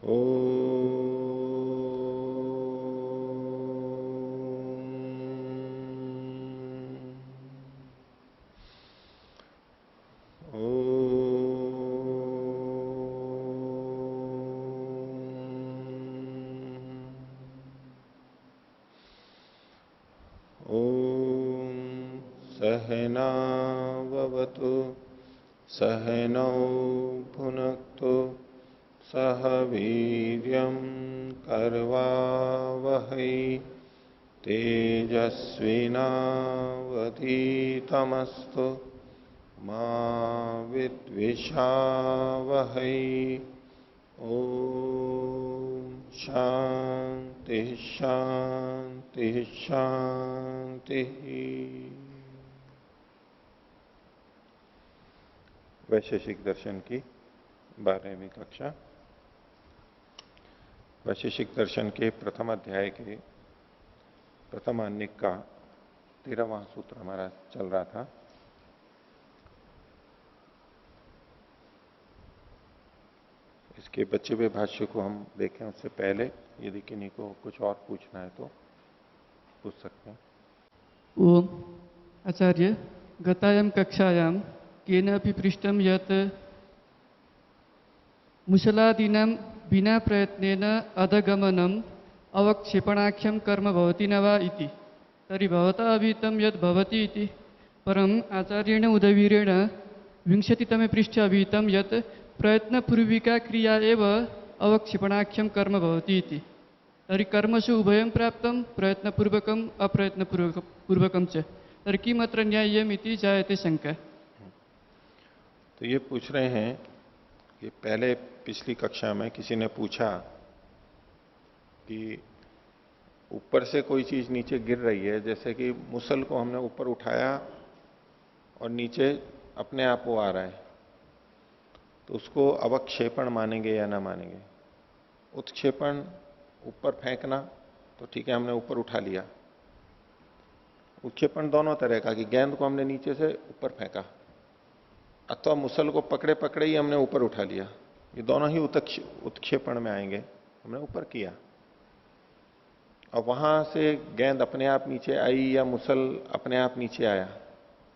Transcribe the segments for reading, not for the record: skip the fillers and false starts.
ओ सहनावतु सहनौ भुनक्तु सह वीर्यं कर्वावहै तेजस्विनावधीतमस्तु मा विद्विषावहै। ओम शांति शांति शांति। वैशेषिक दर्शन की 12वीं कक्षा। वैशेषिक दर्शन के प्रथम अध्याय के प्रथम आन्निक का 13वां सूत्र हमारा चल रहा था। इसके बचे हुए भाष्य को हम देखें उससे पहले यदि किन्हीं को कुछ और पूछना है तो पूछ सकते हैं। ओम आचार्य, गतायां कक्षायां केनापि पृष्टं यत् मुशलादीनां बिना प्रयत्नेन अधगमनम् अवक्षेपणाख्यं कर्म भवति न वा इति। तर्हि भवता अभिहितं यत् भवति इति, परम् आचार्येण उदयवीरेण 20तमे पृष्ठे अभिहितं यत् प्रयत्नपूर्विका क्रिया एव अवक्षेपणाख्यं कर्म भवति इति। तर्हि कर्मसु उभयं प्राप्तं, प्रयत्नपूर्वकम् अप्रयत्नपूर्वकं च। तर्हि किमत्र न्याय्यम् इति जायते शंका। तो ये पूछ रहे हैं कि पहले पिछली कक्षा में किसी ने पूछा कि ऊपर से कोई चीज नीचे गिर रही है, जैसे कि मुसल को हमने ऊपर उठाया और नीचे अपने आप वो आ रहा है, तो उसको अवक्षेपण मानेंगे या ना मानेंगे। उत्क्षेपण ऊपर फेंकना तो ठीक है, हमने ऊपर उठा लिया। उत्क्षेपण दोनों तरह का, कि गेंद को हमने नीचे से ऊपर फेंका अथवा मुसल को पकड़े पकड़े ही हमने ऊपर उठा लिया, ये दोनों ही उत्क्षेपण में आएंगे। हमने ऊपर किया और वहां से गेंद अपने आप नीचे आई या मुसल अपने आप नीचे आया।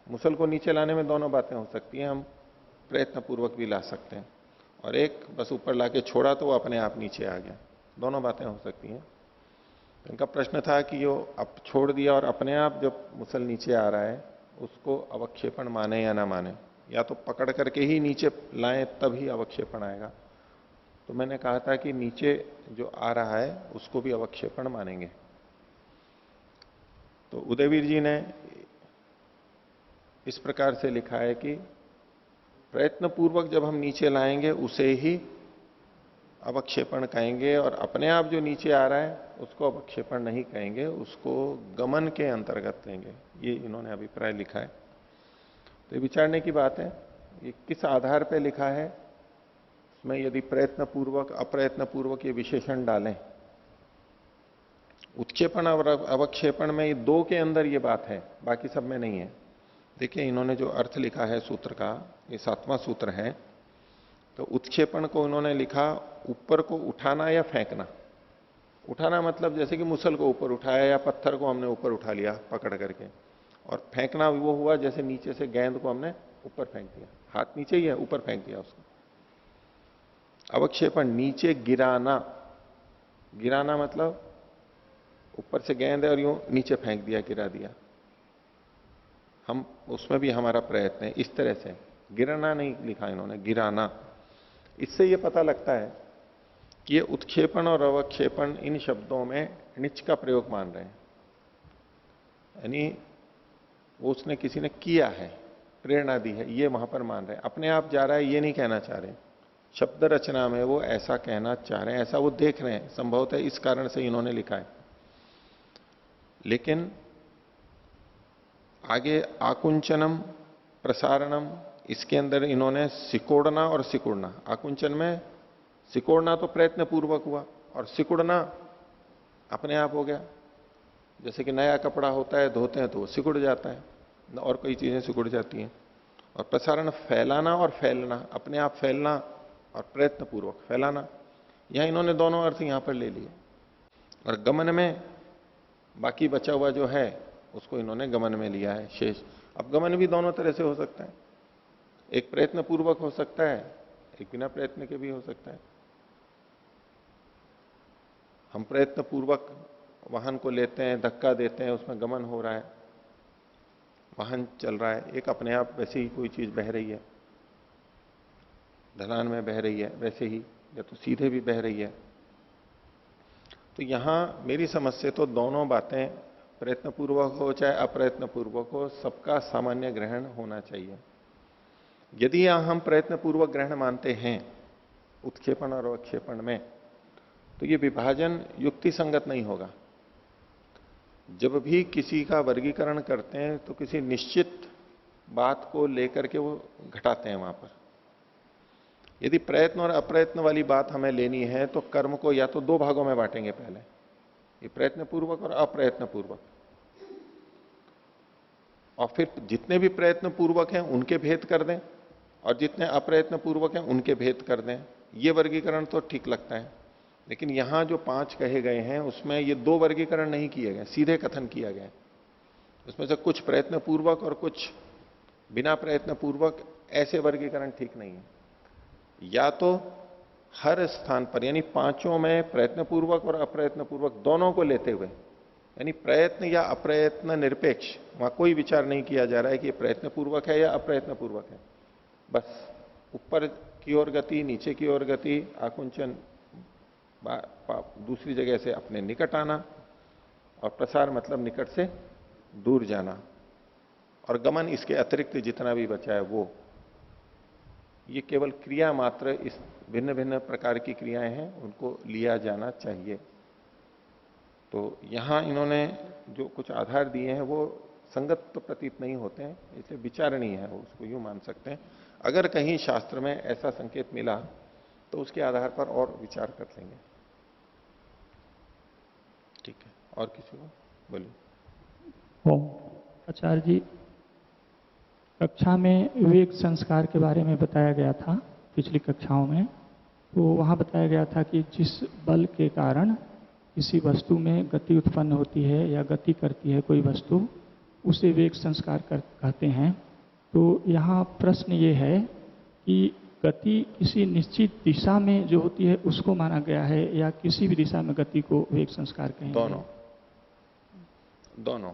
मुसल को नीचे लाने में दोनों बातें हो सकती हैं, हम प्रयत्न पूर्वक भी ला सकते हैं, और एक बस ऊपर लाके छोड़ा तो वो अपने आप नीचे आ गया। दोनों बातें हो सकती हैं। तो इनका प्रश्न था कि यो अब छोड़ दिया और अपने आप जब मुसल नीचे आ रहा है उसको अवक्षेपण माने या ना माने, या तो पकड़ करके ही नीचे लाएं तभी अवक्षेपण आएगा। तो मैंने कहा था कि नीचे जो आ रहा है उसको भी अवक्षेपण मानेंगे। तो उदयवीर जी ने इस प्रकार से लिखा है कि प्रयत्न पूर्वक जब हम नीचे लाएंगे उसे ही अवक्षेपण कहेंगे, और अपने आप जो नीचे आ रहा है उसको अवक्षेपण नहीं कहेंगे, उसको गमन के अंतर्गत लेंगे। ये इन्होंने अभिप्राय लिखा है। तो ये विचारने की बात है, ये किस आधार पर लिखा है। इसमें यदि प्रयत्न पूर्वक अप्रयत्न पूर्वक ये विशेषण डालें, उत्क्षेपण और अवक्षेपण में ये दो के अंदर ये बात है, बाकी सब में नहीं है। देखिए इन्होंने जो अर्थ लिखा है सूत्र का, ये 7वां सूत्र है। तो उत्क्षेपण को उन्होंने लिखा ऊपर को उठाना या फेंकना। उठाना मतलब जैसे कि मुसल को ऊपर उठाया या पत्थर को हमने ऊपर उठा लिया पकड़ करके, और फेंकना वो हुआ जैसे नीचे से गेंद को हमने ऊपर फेंक दिया, हाथ नीचे ही है ऊपर फेंक दिया उसको। अवक्षेपण नीचे गिराना। गिराना मतलब ऊपर से गेंद है और यूं नीचे फेंक दिया, गिरा दिया। हम उसमें भी हमारा प्रयत्न है। इस तरह से गिरना नहीं लिखा इन्होंने, गिराना। इससे यह पता लगता है कि ये उत्क्षेपण और अवक्षेपण इन शब्दों में णिच का प्रयोग मान रहे हैं, यानी वो उसने किसी ने किया है, प्रेरणा दी है, ये वहां पर मान रहे हैं। अपने आप जा रहा है ये नहीं कहना चाह रहे। शब्द रचना में वो ऐसा कहना चाह रहे हैं, ऐसा वो देख रहे हैं, संभवतः इस कारण से इन्होंने लिखा है। लेकिन आगे आकुंचनम प्रसारणम, इसके अंदर इन्होंने सिकोड़ना और सिकुड़ना। आकुंचन में सिकोड़ना तो प्रयत्न पूर्वक हुआ, और सिकुड़ना अपने आप हो गया। जैसे कि नया कपड़ा होता है, धोते हैं तो वो सिकुड़ जाता है, और कई चीजें सिकुड़ जाती हैं। और प्रसारण फैलाना और फैलना, अपने आप फैलना और प्रयत्न पूर्वक फैलाना। यहां इन्होंने दोनों अर्थ यहां पर ले लिए, और गमन में बाकी बचा हुआ जो है उसको इन्होंने गमन में लिया है शेष। अब गमन भी दोनों तरह से हो सकता है, एक प्रयत्न पूर्वक हो सकता है, एक बिना प्रयत्न के भी हो सकता है। हम प्रयत्न पूर्वक वाहन को लेते हैं, धक्का देते हैं, उसमें गमन हो रहा है, वाहन चल रहा है, एक अपने आप वैसे ही कोई चीज बह रही है, ढलान में बह रही है वैसे ही, या तो सीधे भी बह रही है। तो यहां मेरी समझ से तो दोनों बातें, प्रयत्न पूर्वक हो चाहे अप्रयत्न पूर्वक हो, सबका सामान्य ग्रहण होना चाहिए। यदि यहां हम प्रयत्न पूर्वक ग्रहण मानते हैं उत्क्षेपण और अवक्षेपण में, तो ये विभाजन युक्ति संगत नहीं होगा। जब भी किसी का वर्गीकरण करते हैं तो किसी निश्चित बात को लेकर के वो घटाते हैं वहां पर। यदि प्रयत्न और अप्रयत्न वाली बात हमें लेनी है तो कर्म को या तो दो भागों में बांटेंगे पहले, ये प्रयत्न पूर्वक और अप्रयत्न पूर्वक, और फिर जितने भी प्रयत्न पूर्वक हैं उनके भेद कर दें और जितने अप्रयत्न पूर्वक हैं उनके भेद कर दें। ये वर्गीकरण तो ठीक लगता है, लेकिन यहां जो 5 कहे गए हैं उसमें ये 2 वर्गीकरण नहीं किए गए, सीधे कथन किया गया। उसमें से कुछ प्रयत्न पूर्वक और कुछ बिना प्रयत्न पूर्वक, ऐसे वर्गीकरण ठीक नहीं है। या तो हर स्थान पर, यानी 5 में प्रयत्न पूर्वक और अप्रयत्न पूर्वक दोनों को लेते हुए, यानी प्रयत्न या अप्रयत्न निरपेक्ष, वहां कोई विचार नहीं किया जा रहा है कि प्रयत्न पूर्वक है या अप्रयत्न पूर्वक है। बस ऊपर की ओर गति, नीचे की ओर गति, आकुंचन, दूसरी जगह से अपने निकट आना, और प्रसार मतलब निकट से दूर जाना, और गमन इसके अतिरिक्त जितना भी बचा है वो, ये केवल क्रिया मात्र, इस भिन्न भिन्न प्रकार की क्रियाएं हैं उनको लिया जाना चाहिए। तो यहां इन्होंने जो कुछ आधार दिए हैं वो संगत तो प्रतीत नहीं होते हैं, इसलिए विचारणीय है, उसको यूं मान सकते हैं। अगर कहीं शास्त्र में ऐसा संकेत मिला तो उसके आधार पर और विचार कर लेंगे। ठीक है, और किसी को बोलिए। ओम। आचार्य जी, कक्षा में विवेक संस्कार के बारे में बताया गया था पिछली कक्षाओं में, तो वहाँ बताया गया था कि जिस बल के कारण किसी वस्तु में गति उत्पन्न होती है या गति करती है कोई वस्तु, उसे वेग संस्कार कहते हैं। तो यहाँ प्रश्न ये है कि गति किसी निश्चित दिशा में जो होती है उसको माना गया है, या किसी भी दिशा में गति को वेग संस्कार कहेंगे? दोनों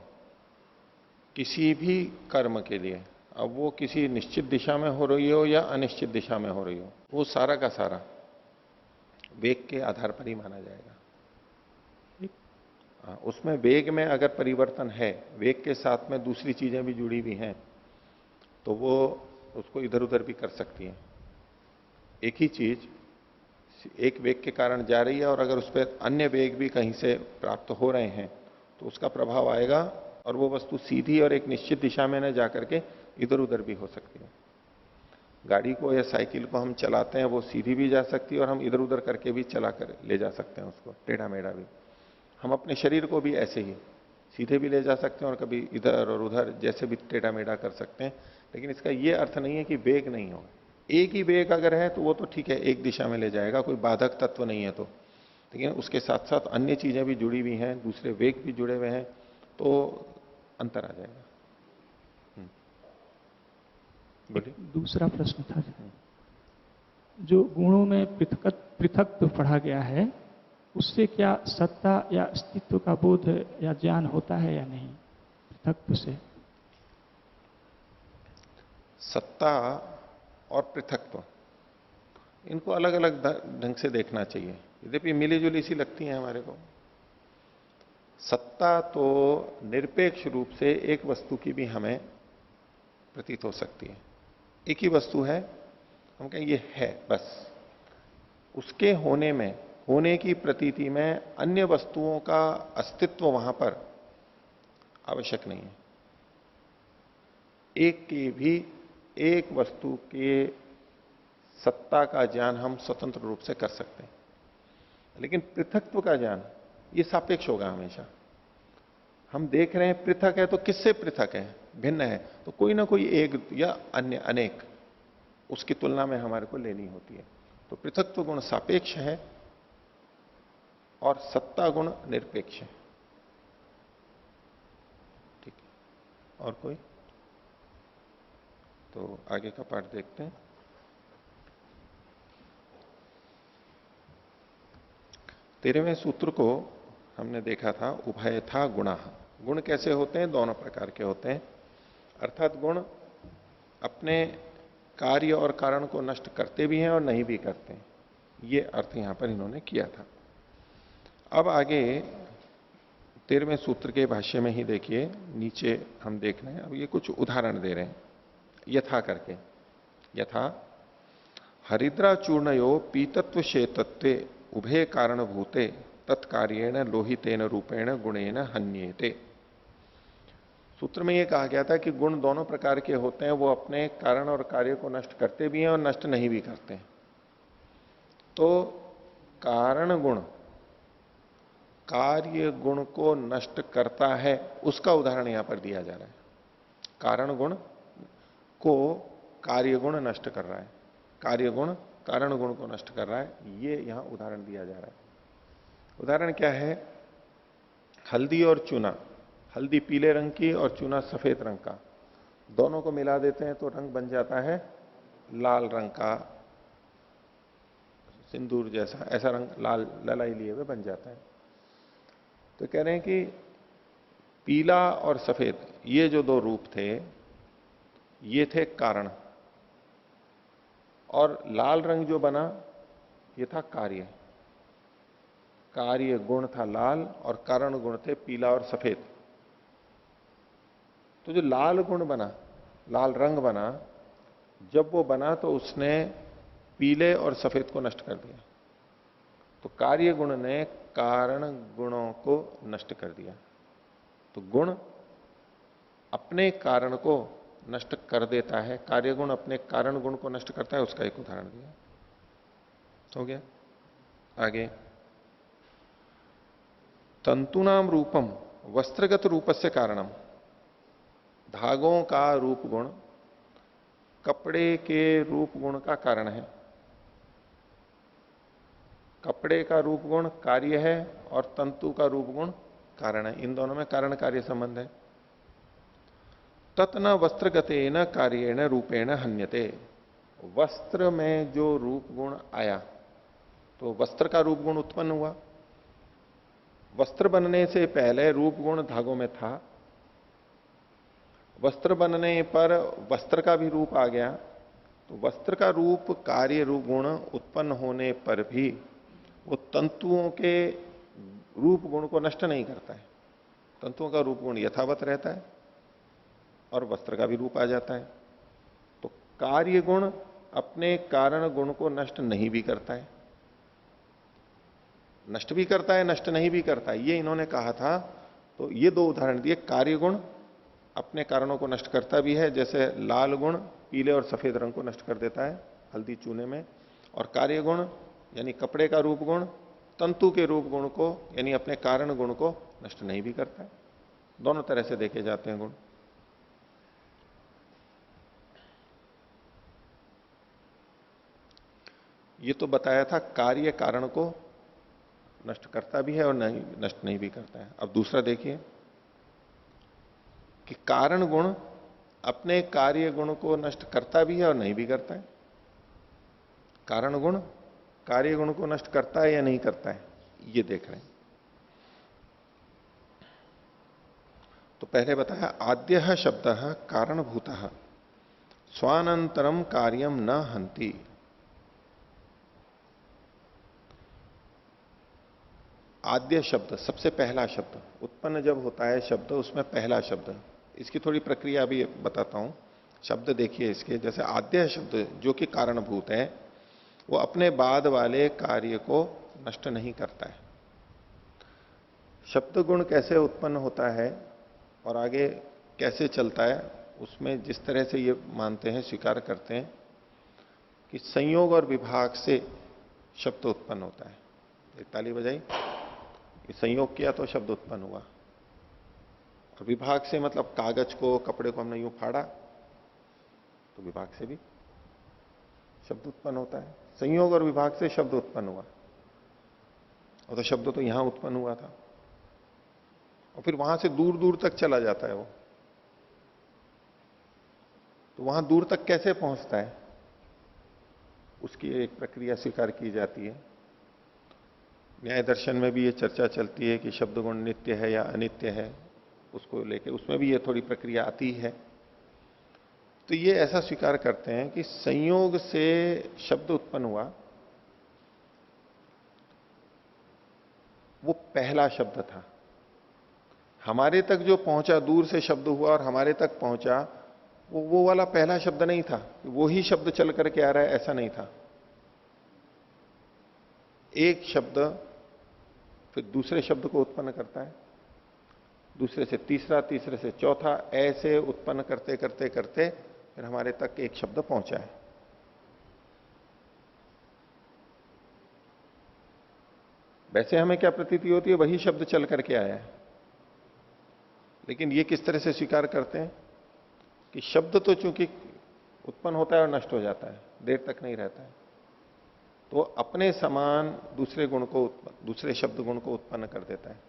किसी भी कर्म के लिए, अब वो किसी निश्चित दिशा में हो रही हो या अनिश्चित दिशा में हो रही हो, वो सारा का सारा वेग के आधार पर ही माना जाएगा। उसमें वेग में अगर परिवर्तन है, वेग के साथ में दूसरी चीजें भी जुड़ी हुई हैं, तो वो उसको इधर उधर भी कर सकती हैं। एक ही चीज एक वेग के कारण जा रही है, और अगर उस पर अन्य वेग भी कहीं से प्राप्त हो रहे हैं तो उसका प्रभाव आएगा, और वो वस्तु सीधी और एक निश्चित दिशा में न जाकर के इधर उधर भी हो सकती है। गाड़ी को या साइकिल को हम चलाते हैं, वो सीधी भी जा सकती है और हम इधर उधर करके भी चला कर ले जा सकते हैं उसको, टेढ़ा मेढ़ा भी। हम अपने शरीर को भी ऐसे ही सीधे भी ले जा सकते हैं और कभी इधर और उधर जैसे भी टेढ़ा मेढ़ा कर सकते हैं। लेकिन इसका यह अर्थ नहीं है कि वेग नहीं होगा। एक ही वेग अगर है तो वो तो ठीक है, एक दिशा में ले जाएगा, कोई बाधक तत्व नहीं है तो। लेकिन उसके साथ साथ अन्य चीजें भी जुड़ी हुई हैं, दूसरे वेग भी जुड़े हुए हैं, तो अंतर आ जाएगा। बोलिए। दूसरा प्रश्न था, जो गुणों में पृथक पढ़ा गया है, उससे क्या सत्ता या अस्तित्व का बोध या ज्ञान होता है या नहीं? पृथक्त्व से सत्ता और पृथक्त्व, इनको अलग अलग ढंग से देखना चाहिए। यद्यपि मिली जुली सी लगती है हमारे को। सत्ता तो निरपेक्ष रूप से एक वस्तु की भी हमें प्रतीत हो सकती है। एक ही वस्तु है, हम कहें ये है, बस उसके होने में, होने की प्रतीति में अन्य वस्तुओं का अस्तित्व वहां पर आवश्यक नहीं है। एक की भी, एक वस्तु के सत्ता का ज्ञान हम स्वतंत्र रूप से कर सकते हैं, लेकिन पृथक्त्व का ज्ञान ये सापेक्ष होगा हमेशा। हम देख रहे हैं पृथक है, तो किससे पृथक है, भिन्न है, तो कोई ना कोई एक या अन्य अनेक उसकी तुलना में हमारे को लेनी होती है। तो पृथक्त्व गुण सापेक्ष है, और सत्ता गुण निरपेक्ष है। ठीक है, और कोई? तो आगे का पाठ देखते हैं। तेरहवें सूत्र को हमने देखा था, उभय था गुणा। गुण कैसे होते हैं? दोनों प्रकार के होते हैं। अर्थात गुण अपने कार्य और कारण को नष्ट करते भी हैं और नहीं भी करते हैं। ये अर्थ यहां पर इन्होंने किया था। अब आगे 13वें सूत्र के भाष्य में ही देखिए, नीचे हम देख रहे हैं। अब ये कुछ उदाहरण दे रहे हैं यथा करके। यथा हरिद्रा चूर्णयो पीतत्व शेतत्वे उभय कारण भूते तत्कार्येण लोहितेन रूपेण गुणेन हन्येते। सूत्र में यह कहा गया था कि गुण दोनों प्रकार के होते हैं, वो अपने कारण और कार्य को नष्ट करते भी हैं और नष्ट नहीं भी करते हैं। तो कारण गुण कार्य गुण को नष्ट करता है, उसका उदाहरण यहां पर दिया जा रहा है। कारण गुण को कार्य गुण नष्ट कर रहा है, कार्य गुण कारण गुण को नष्ट कर रहा है, ये यहां उदाहरण दिया जा रहा है। उदाहरण क्या है? हल्दी और चूना, हल्दी पीले रंग की और चूना सफेद रंग का, दोनों को मिला देते हैं तो रंग बन जाता है लाल रंग का, सिंदूर जैसा, ऐसा रंग लाल ललाई लिए हुए बन जाता है। तो कह रहे हैं कि पीला और सफेद ये जो दो रूप थे, ये थे कारण, और लाल रंग जो बना ये था कार्य। कार्य गुण था लाल और कारण गुण थे पीला और सफेद। तो जो लाल गुण बना, लाल रंग बना, जब वो बना तो उसने पीले और सफेद को नष्ट कर दिया। तो कार्य गुण ने कारण गुणों को नष्ट कर दिया। तो गुण अपने कारण को नष्ट कर देता है, कार्य गुण अपने कारण गुण को नष्ट करता है, उसका एक उदाहरण दिया। हो गया। आगे तंतुनाम रूपम वस्त्रगत रूपस्य कारणम। धागों का रूप गुण कपड़े के रूप गुण का कारण है। कपड़े का रूप गुण कार्य है और तंतु का रूप गुण कारण है। इन दोनों में कारण कार्य संबंध है। तत्न वस्त्रगते न कार्येण रूपेण हन्यते। वस्त्र में जो रूप गुण आया तो वस्त्र का रूप गुण उत्पन्न हुआ। वस्त्र बनने से पहले रूप गुण धागों में था, वस्त्र बनने पर वस्त्र का भी रूप आ गया। तो वस्त्र का रूप कार्य रूप गुण उत्पन्न होने पर भी वो तंतुओं के रूप गुण को नष्ट नहीं करता है। तंतुओं का रूप गुण यथावत रहता है और वस्त्र का भी रूप आ जाता है। तो कार्य गुण अपने कारण गुण को नष्ट नहीं भी करता है, नष्ट भी करता है, नष्ट नहीं भी करता है, ये इन्होंने कहा था। तो ये दो उदाहरण दिए। कार्य गुण अपने कारणों को नष्ट करता भी है, जैसे लाल गुण पीले और सफेद रंग को नष्ट कर देता है हल्दी चूने में, और कार्य गुण यानी कपड़े का रूप गुण तंतु के रूप गुण को यानी अपने कारण गुण को नष्ट नहीं भी करता है। दोनों तरह से देखे जाते हैं गुण। ये तो बताया था कार्य कारण को नष्ट करता भी है और नहीं नष्ट नहीं भी करता है। अब दूसरा देखिए कि कारण गुण अपने कार्य गुण को नष्ट करता भी है और नहीं भी करता है। कारण गुण कार्य गुण को नष्ट करता है या नहीं करता है, ये देख रहे हैं। तो पहले बताया आद्य शब्द कारणभूत स्वानंतरम कार्यम न हंति। आद्य शब्द सबसे पहला शब्द उत्पन्न जब होता है शब्द, उसमें पहला शब्द, इसकी थोड़ी प्रक्रिया भी बताता हूं। शब्द देखिए इसके, जैसे आद्य शब्द जो कि कारणभूत है, वो अपने बाद वाले कार्य को नष्ट नहीं करता है। शब्द गुण कैसे उत्पन्न होता है और आगे कैसे चलता है, उसमें जिस तरह से ये मानते हैं, स्वीकार करते हैं कि संयोग और विभाग से शब्द उत्पन्न होता है। एक ताली बजाई, संयोग किया तो शब्द उत्पन्न हुआ, और विभाग से मतलब कागज को कपड़े को हमने यूं फाड़ा तो विभाग से भी शब्द उत्पन्न होता है। संयोग और विभाग से शब्द उत्पन्न हुआ, वो तो शब्द तो यहां उत्पन्न हुआ था और फिर वहां से दूर दूर तक चला जाता है वो। तो वहां दूर तक कैसे पहुंचता है, उसकी एक प्रक्रिया स्वीकार की जाती है। न्याय दर्शन में भी ये चर्चा चलती है कि शब्द गुण नित्य है या अनित्य है, उसको लेके उसमें भी ये थोड़ी प्रक्रिया आती है। तो ये ऐसा स्वीकार करते हैं कि संयोग से शब्द उत्पन्न हुआ, वो पहला शब्द था। हमारे तक जो पहुंचा, दूर से शब्द हुआ और हमारे तक पहुंचा, वो वाला पहला शब्द नहीं था। वो ही शब्द चल करके आ रहा है, ऐसा नहीं था। एक शब्द फिर दूसरे शब्द को उत्पन्न करता है, दूसरे से तीसरा, तीसरे से चौथा, ऐसे उत्पन्न करते करते करते फिर हमारे तक एक शब्द पहुंचा है। वैसे हमें क्या प्रतीति होती है, वही शब्द चल करके आया है। लेकिन ये किस तरह से स्वीकार करते हैं कि शब्द तो चूंकि उत्पन्न होता है और नष्ट हो जाता है, देर तक नहीं रहता है, तो अपने समान दूसरे गुण को, दूसरे शब्द गुण को उत्पन्न कर देता है।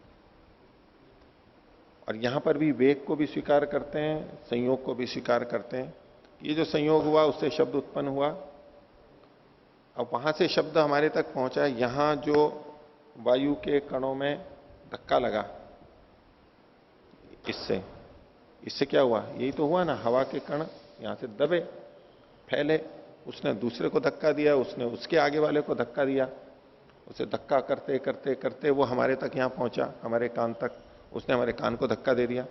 और यहां पर भी वेग को भी स्वीकार करते हैं, संयोग को भी स्वीकार करते हैं। ये जो संयोग हुआ उससे शब्द उत्पन्न हुआ, अब वहां से शब्द हमारे तक पहुंचा। यहां जो वायु के कणों में धक्का लगा, इससे क्या हुआ, यही तो हुआ ना, हवा के कण यहां से दबे, फैले, उसने दूसरे को धक्का दिया, उसने उसके आगे वाले को धक्का दिया, उसे धक्का करते करते करते वो हमारे तक यहां पहुंचा, हमारे कान तक। उसने हमारे कान को धक्का दे दिया,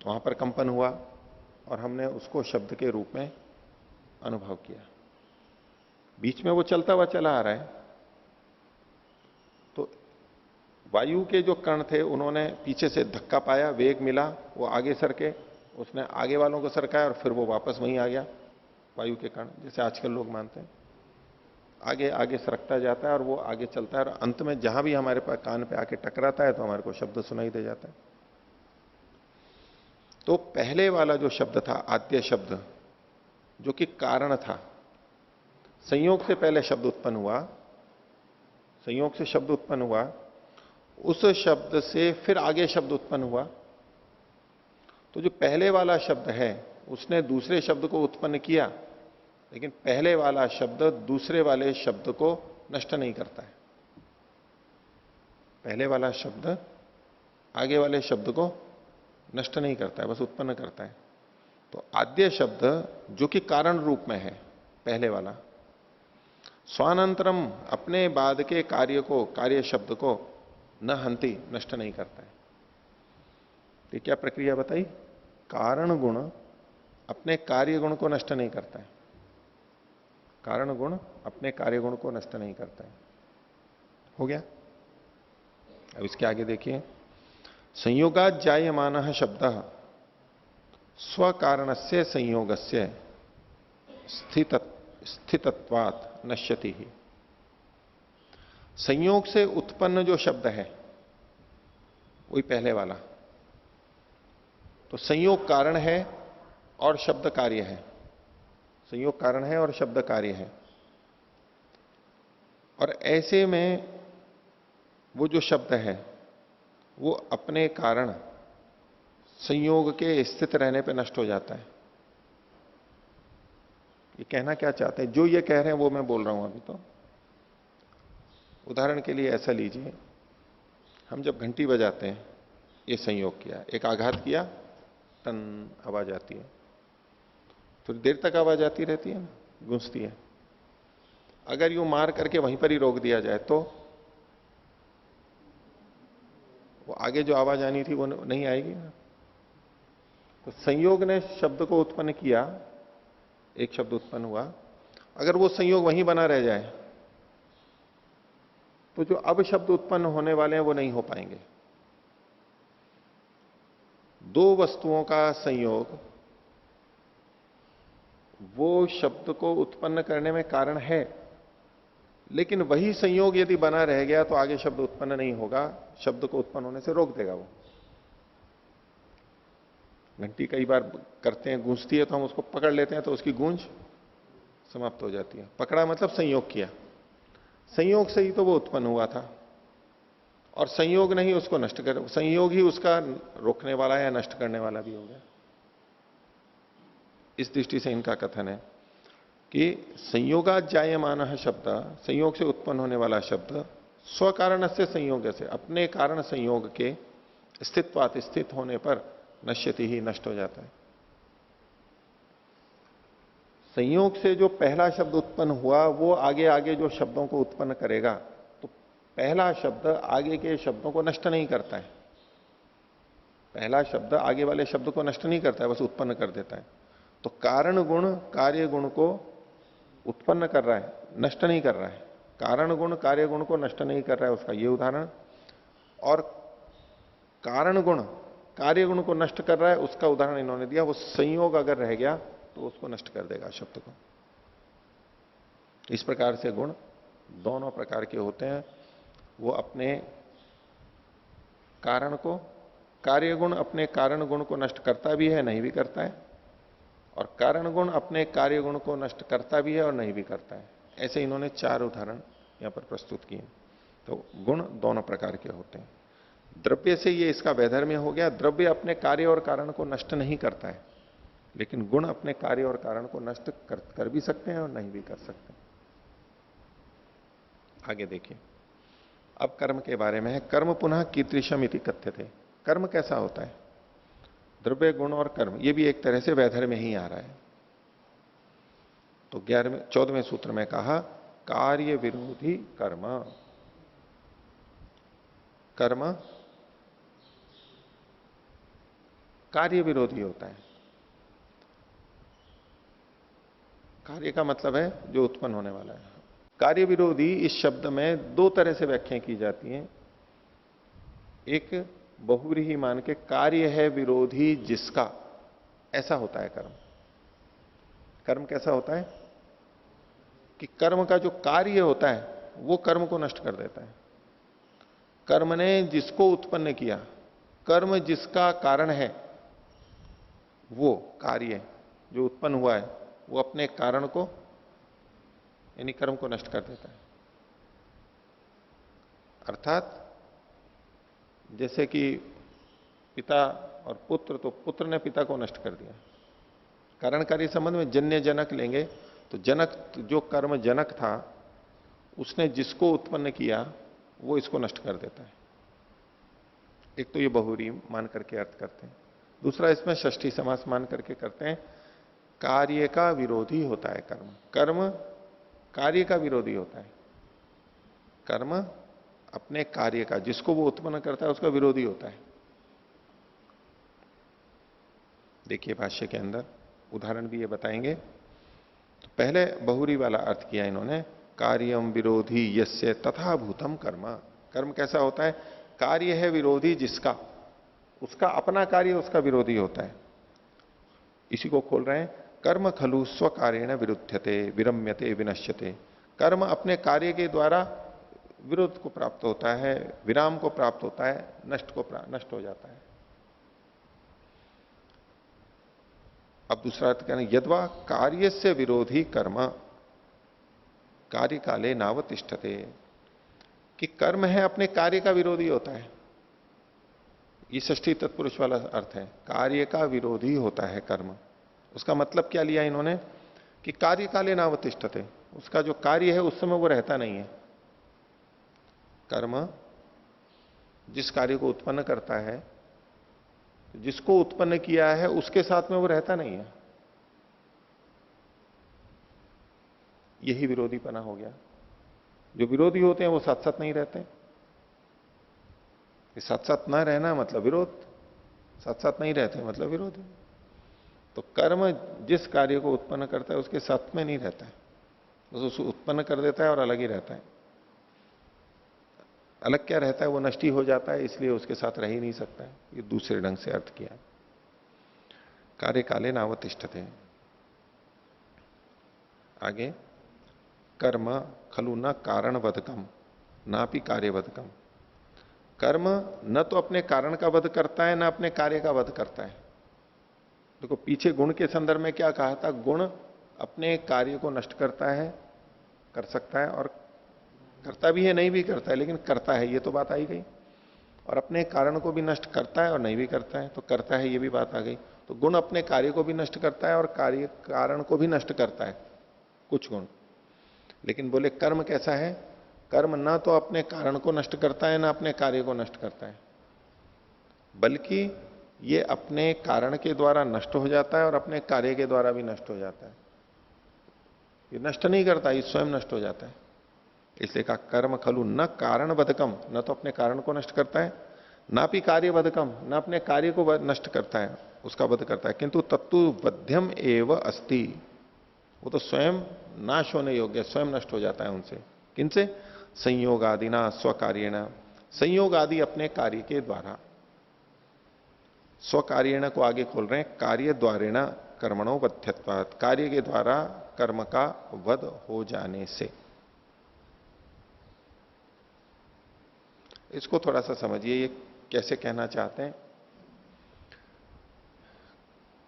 वहां पर कंपन हुआ और हमने उसको शब्द के रूप में अनुभव किया। बीच में वो चलता हुआ चला आ रहा है। तो वायु के जो कण थे उन्होंने पीछे से धक्का पाया, वेग मिला, वो आगे सरके, उसने आगे वालों को सरकाया और फिर वो वापस वहीं आ गया। वायु के कण, जैसे आजकल लोग मानते हैं, आगे आगे सरकता जाता है और वो आगे चलता है और अंत में जहां भी हमारे पास कान पे आके टकराता है तो हमारे को शब्द सुनाई दे जाता है। तो पहले वाला जो शब्द था, आद्य शब्द, जो कि कारण था, संयोग से पहले शब्द उत्पन्न हुआ, संयोग से शब्द उत्पन्न हुआ, उस शब्द से फिर आगे शब्द उत्पन्न हुआ। तो जो पहले वाला शब्द है उसने दूसरे शब्द को उत्पन्न किया, लेकिन पहले वाला शब्द दूसरे वाले शब्द को नष्ट नहीं करता है। पहले वाला शब्द आगे वाले शब्द को नष्ट नहीं करता है, बस उत्पन्न करता है। तो आद्य शब्द जो कि कारण रूप में है, पहले वाला, स्वानंतरम अपने बाद के कार्य को, कार्य शब्द को न हंति, नष्ट नहीं करता है। तो क्या प्रक्रिया बताई, कारण गुण अपने कार्य गुण को नष्ट नहीं करता है, कारण गुण अपने कार्य गुण को नष्ट नहीं करता है। हो गया। अब इसके आगे देखिए, संयोगात जायमानः शब्दः स्वकारणस्य संयोगस्य स्थितत्वात् नश्यति ही। संयोग से उत्पन्न जो शब्द है वही पहले वाला, तो संयोग कारण है और शब्द कार्य है। संयोग कारण है और शब्द कार्य है। और ऐसे में वो जो शब्द है वो अपने कारण संयोग के स्थित रहने पे नष्ट हो जाता है। ये कहना क्या चाहते हैं, जो ये कह रहे हैं वो मैं बोल रहा हूं अभी। तो उदाहरण के लिए ऐसा लीजिए, हम जब घंटी बजाते हैं, ये संयोग किया, एक आघात किया, टन आवाज आती है, थोड़ी देर तक आवाज आती रहती है ना, गूंजती है। अगर यूं मार करके वहीं पर ही रोक दिया जाए तो वो आगे जो आवाज आनी थी वो नहीं आएगी ना। तो संयोग ने शब्द को उत्पन्न किया, एक शब्द उत्पन्न हुआ, अगर वो संयोग वहीं बना रह जाए तो जो अब शब्द उत्पन्न होने वाले हैं वो नहीं हो पाएंगे। दो वस्तुओं का संयोग वो शब्द को उत्पन्न करने में कारण है, लेकिन वही संयोग यदि बना रह गया तो आगे शब्द उत्पन्न नहीं होगा, शब्द को उत्पन्न होने से रोक देगा वो। घंटी कई बार करते हैं, गूंजती है तो हम उसको पकड़ लेते हैं तो उसकी गूंज समाप्त हो जाती है। पकड़ा मतलब संयोग किया, संयोग से ही तो वो उत्पन्न हुआ था। और संयोग नहीं उसको नष्ट कर, संयोग ही उसका रोकने वाला या नष्ट करने वाला भी हो गया। इस दृष्टि से इनका कथन है कि संयोगात जायमान शब्द, संयोग से उत्पन्न होने वाला शब्द स्व कारण से संयोग से, अपने कारण संयोग के स्थित्वात स्थित होने पर नश्यति ही नष्ट हो जाता है। संयोग से जो पहला शब्द उत्पन्न हुआ वो आगे आगे जो शब्दों को उत्पन्न करेगा, तो पहला शब्द आगे के शब्दों को नष्ट नहीं करता है। पहला शब्द आगे वाले शब्द को नष्ट नहीं करता है, बस उत्पन्न कर देता है। तो कारण गुण कार्य गुण को उत्पन्न कर रहा है, नष्ट नहीं कर रहा है। कारण गुण कार्य गुण को नष्ट नहीं कर रहा है, उसका ये उदाहरण। और कारण गुण कार्य गुण को नष्ट कर रहा है, उसका उदाहरण इन्होंने दिया। वो संयोग अगर रह गया तो उसको नष्ट कर देगा शब्द को। इस प्रकार से गुण दोनों प्रकार के होते हैं। वो अपने कारण को, कार्य गुण अपने कारण गुण को नष्ट करता भी है, नहीं भी करता है, और कारण गुण अपने कार्य गुण को नष्ट करता भी है और नहीं भी करता है। ऐसे इन्होंने 4 उदाहरण यहां पर प्रस्तुत किए। तो गुण दोनों प्रकार के होते हैं। द्रव्य से ये इसका वैधर्म्य हो गया। द्रव्य अपने कार्य और कारण को नष्ट नहीं करता है, लेकिन गुण अपने कार्य और कारण को नष्ट कर भी सकते हैं और नहीं भी कर सकते। आगे देखिए, अब कर्म के बारे में है। कर्म पुनः कीदृशम इति कथ्यते। कर्म कैसा होता है? द्रव्य गुण और कर्म, ये भी एक तरह से वैधर्म्य ही आ रहा है। तो 14वें सूत्र में कहा कार्य विरोधी कर्म। कर्म कार्य विरोधी होता है। कार्य का मतलब है जो उत्पन्न होने वाला है। कार्य विरोधी इस शब्द में 2 तरह से व्याख्या की जाती है। एक बहुव्रीहि मान के कार्य है विरोधी जिसका, ऐसा होता है कर्म। कर्म कैसा होता है कि कर्म का जो कार्य होता है वो कर्म को नष्ट कर देता है। कर्म ने जिसको उत्पन्न किया, कर्म जिसका कारण है, वो कार्य जो उत्पन्न हुआ है वो अपने कारण को यानी कर्म को नष्ट कर देता है। अर्थात जैसे कि पिता और पुत्र, तो पुत्र ने पिता को नष्ट कर दिया। कारणकारी संबंध में जन्य जनक लेंगे तो जनक, जो कर्म जनक था, उसने जिसको उत्पन्न किया वो इसको नष्ट कर देता है। एक तो ये बहुरी मान करके अर्थ करते हैं। दूसरा इसमें षष्ठी समास मान करके करते हैं। कार्य का विरोधी होता है कर्म। कर्म कार्य का विरोधी होता है। कर्म अपने कार्य का, जिसको वो उत्पन्न करता है, उसका विरोधी होता है। देखिए भाष्य के अंदर उदाहरण भी ये बताएंगे। तो पहले बहुरी वाला अर्थ किया इन्होंने, कार्यम विरोधी यस्य तथा भूतम कर्म। कर्म कैसा होता है? कार्य है विरोधी जिसका, उसका अपना कार्य उसका विरोधी होता है। इसी को खोल रहे हैं, कर्म खलु स्वकार्येण विरुध्यते विरम्यते विनश्यते। कर्म अपने कार्य के द्वारा विरोध को प्राप्त होता है, विराम को प्राप्त होता है, नष्ट हो जाता है। अब दूसरा अर्थ कहना, यद्वा कार्य से विरोधी कर्म कार्य काले नावतिष्ठते। कि कर्म है अपने कार्य का विरोधी होता है। ये षष्ठी तत्पुरुष वाला अर्थ है, कार्य का विरोधी होता है कर्म। उसका मतलब क्या लिया इन्होंने कि कार्य काले नावतिष्ठते, उसका जो कार्य है उस समय वो रहता नहीं है। कर्म जिस कार्य को उत्पन्न करता है, जिसको उत्पन्न किया है उसके साथ में वो रहता नहीं है। यही विरोधीपना हो गया। जो विरोधी होते हैं वो साथ साथ नहीं रहते। साथ साथ ना रहना मतलब विरोध, साथ साथ नहीं रहते मतलब विरोधी। तो कर्म जिस कार्य को उत्पन्न करता है उसके साथ में नहीं रहता है, बस उसको उत्पन्न कर देता है और अलग ही रहता है। अलग क्या रहता है? वो नष्ट ही हो जाता है, इसलिए उसके साथ रह ही नहीं सकता है। ये दूसरे ढंग से अर्थ किया। कार्य काले नावतिष्ठते। आगे, कर्म खलु न कारणवधकम नापि कार्यवधकम। कर्म न तो अपने कारण का वध करता है, न अपने कार्य का वध करता है। देखो पीछे गुण के संदर्भ में क्या कहा था? गुण अपने कार्य को नष्ट करता है, कर सकता है, और करता भी है, नहीं भी करता है, लेकिन करता है, ये तो बात आई गई। और अपने कारण को भी नष्ट करता है और नहीं भी करता है। तो करता है, ये भी बात आ गई। तो गुण अपने कार्य को भी नष्ट करता है और कार्य कारण को भी नष्ट करता है, कुछ गुण। लेकिन बोले कर्म कैसा है? कर्म ना तो अपने कारण को नष्ट करता है ना अपने कार्य को नष्ट करता है, बल्कि ये अपने कारण के द्वारा नष्ट हो जाता है और अपने कार्य के द्वारा भी नष्ट हो जाता है। ये नष्ट नहीं करता, ये स्वयं नष्ट हो जाता है। इसलिए कहा कर्म खलु न कारण बधकम, न तो अपने कारण को नष्ट करता है, ना भी कार्य बधकम, न अपने कार्य को नष्ट करता है, उसका वध करता है, किंतु तत्तु वध्यम एव अस्ति, वो तो स्वयं नाश होने योग्य, स्वयं नष्ट हो जाता है उनसे। किनसे? संयोग आदि ना स्वकार्येण, संयोग आदि अपने कार्य के द्वारा। स्वकार्येण को आगे खोल रहे हैं, कार्य द्वारेण कर्मणो वध्यत्वात्, कार्य के द्वारा कर्म का वध हो जाने से। इसको थोड़ा सा समझिए, ये कैसे कहना चाहते हैं।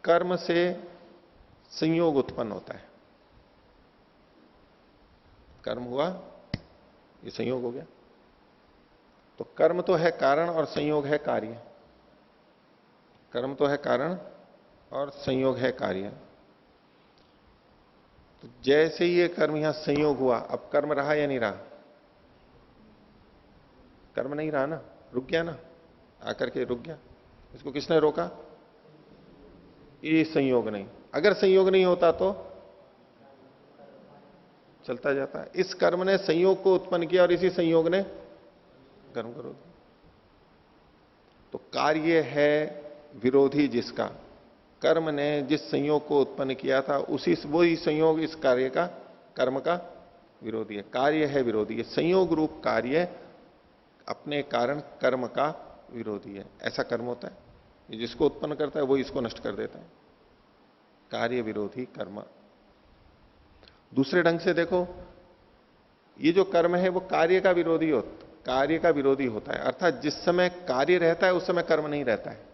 कर्म से संयोग उत्पन्न होता है, कर्म हुआ, ये संयोग हो गया। तो कर्म तो है कारण और संयोग है कार्य। कर्म तो है कारण और संयोग है कार्य। तो जैसे ही ये कर्म यहां संयोग हुआ, अब कर्म रहा या नहीं रहा? कर्म नहीं रहा ना, रुक गया ना, आकर के रुक गया। इसको किसने रोका? ये संयोग नहीं। अगर संयोग नहीं होता तो चलता जाता है। इस कर्म ने संयोग को उत्पन्न किया और इसी संयोग ने कर्म को रोक दिया। तो कार्य है विरोधी जिसका, कर्म ने जिस संयोग को उत्पन्न किया था उसी वही संयोग इस कार्य का, कर्म का विरोधी है। कार्य है विरोधी है, संयोग रूप कार्य अपने कारण कर्म का विरोधी है। ऐसा कर्म होता है, ये जिसको उत्पन्न करता है वो इसको नष्ट कर देता है। कार्य विरोधी कर्म। दूसरे ढंग से देखो, ये जो कर्म है वो कार्य का विरोधी होता है। अर्थात जिस समय कार्य रहता है उस समय कर्म नहीं रहता है,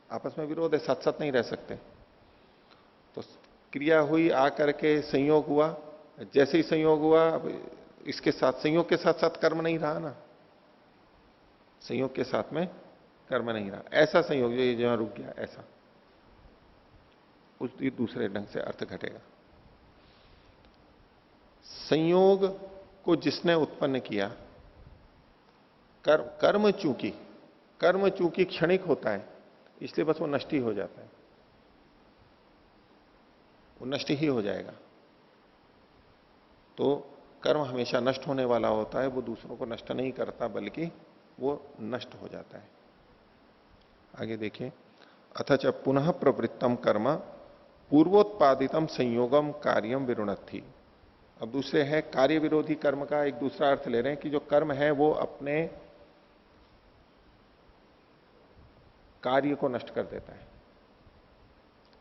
आपस में विरोध है, साथ साथ नहीं रह सकते। तो क्रिया हुई, आकर के संयोग हुआ, जैसे ही संयोग हुआ इसके साथ, संयोग के साथ साथ कर्म नहीं रहा ना, संयोग के साथ में कर्म नहीं रहा। ऐसा संयोग जो ये जहां रुक गया, ऐसा उस दूसरे ढंग से अर्थ घटेगा। संयोग को जिसने उत्पन्न किया, कर्म चूंकि क्षणिक होता है, इसलिए बस वो नष्ट ही हो जाता है, वो नष्ट ही हो जाएगा। तो कर्म हमेशा नष्ट होने वाला होता है, वो दूसरों को नष्ट नहीं करता बल्कि वो नष्ट हो जाता है। आगे देखिए, अथच पुनः प्रवृत्तम कर्म पूर्वोत्पादितम संयोगम कार्यम विरुणत्थि। अब दूसरे है कार्य विरोधी कर्म का एक दूसरा अर्थ ले रहे हैं कि जो कर्म है वो अपने कार्य को नष्ट कर देता है।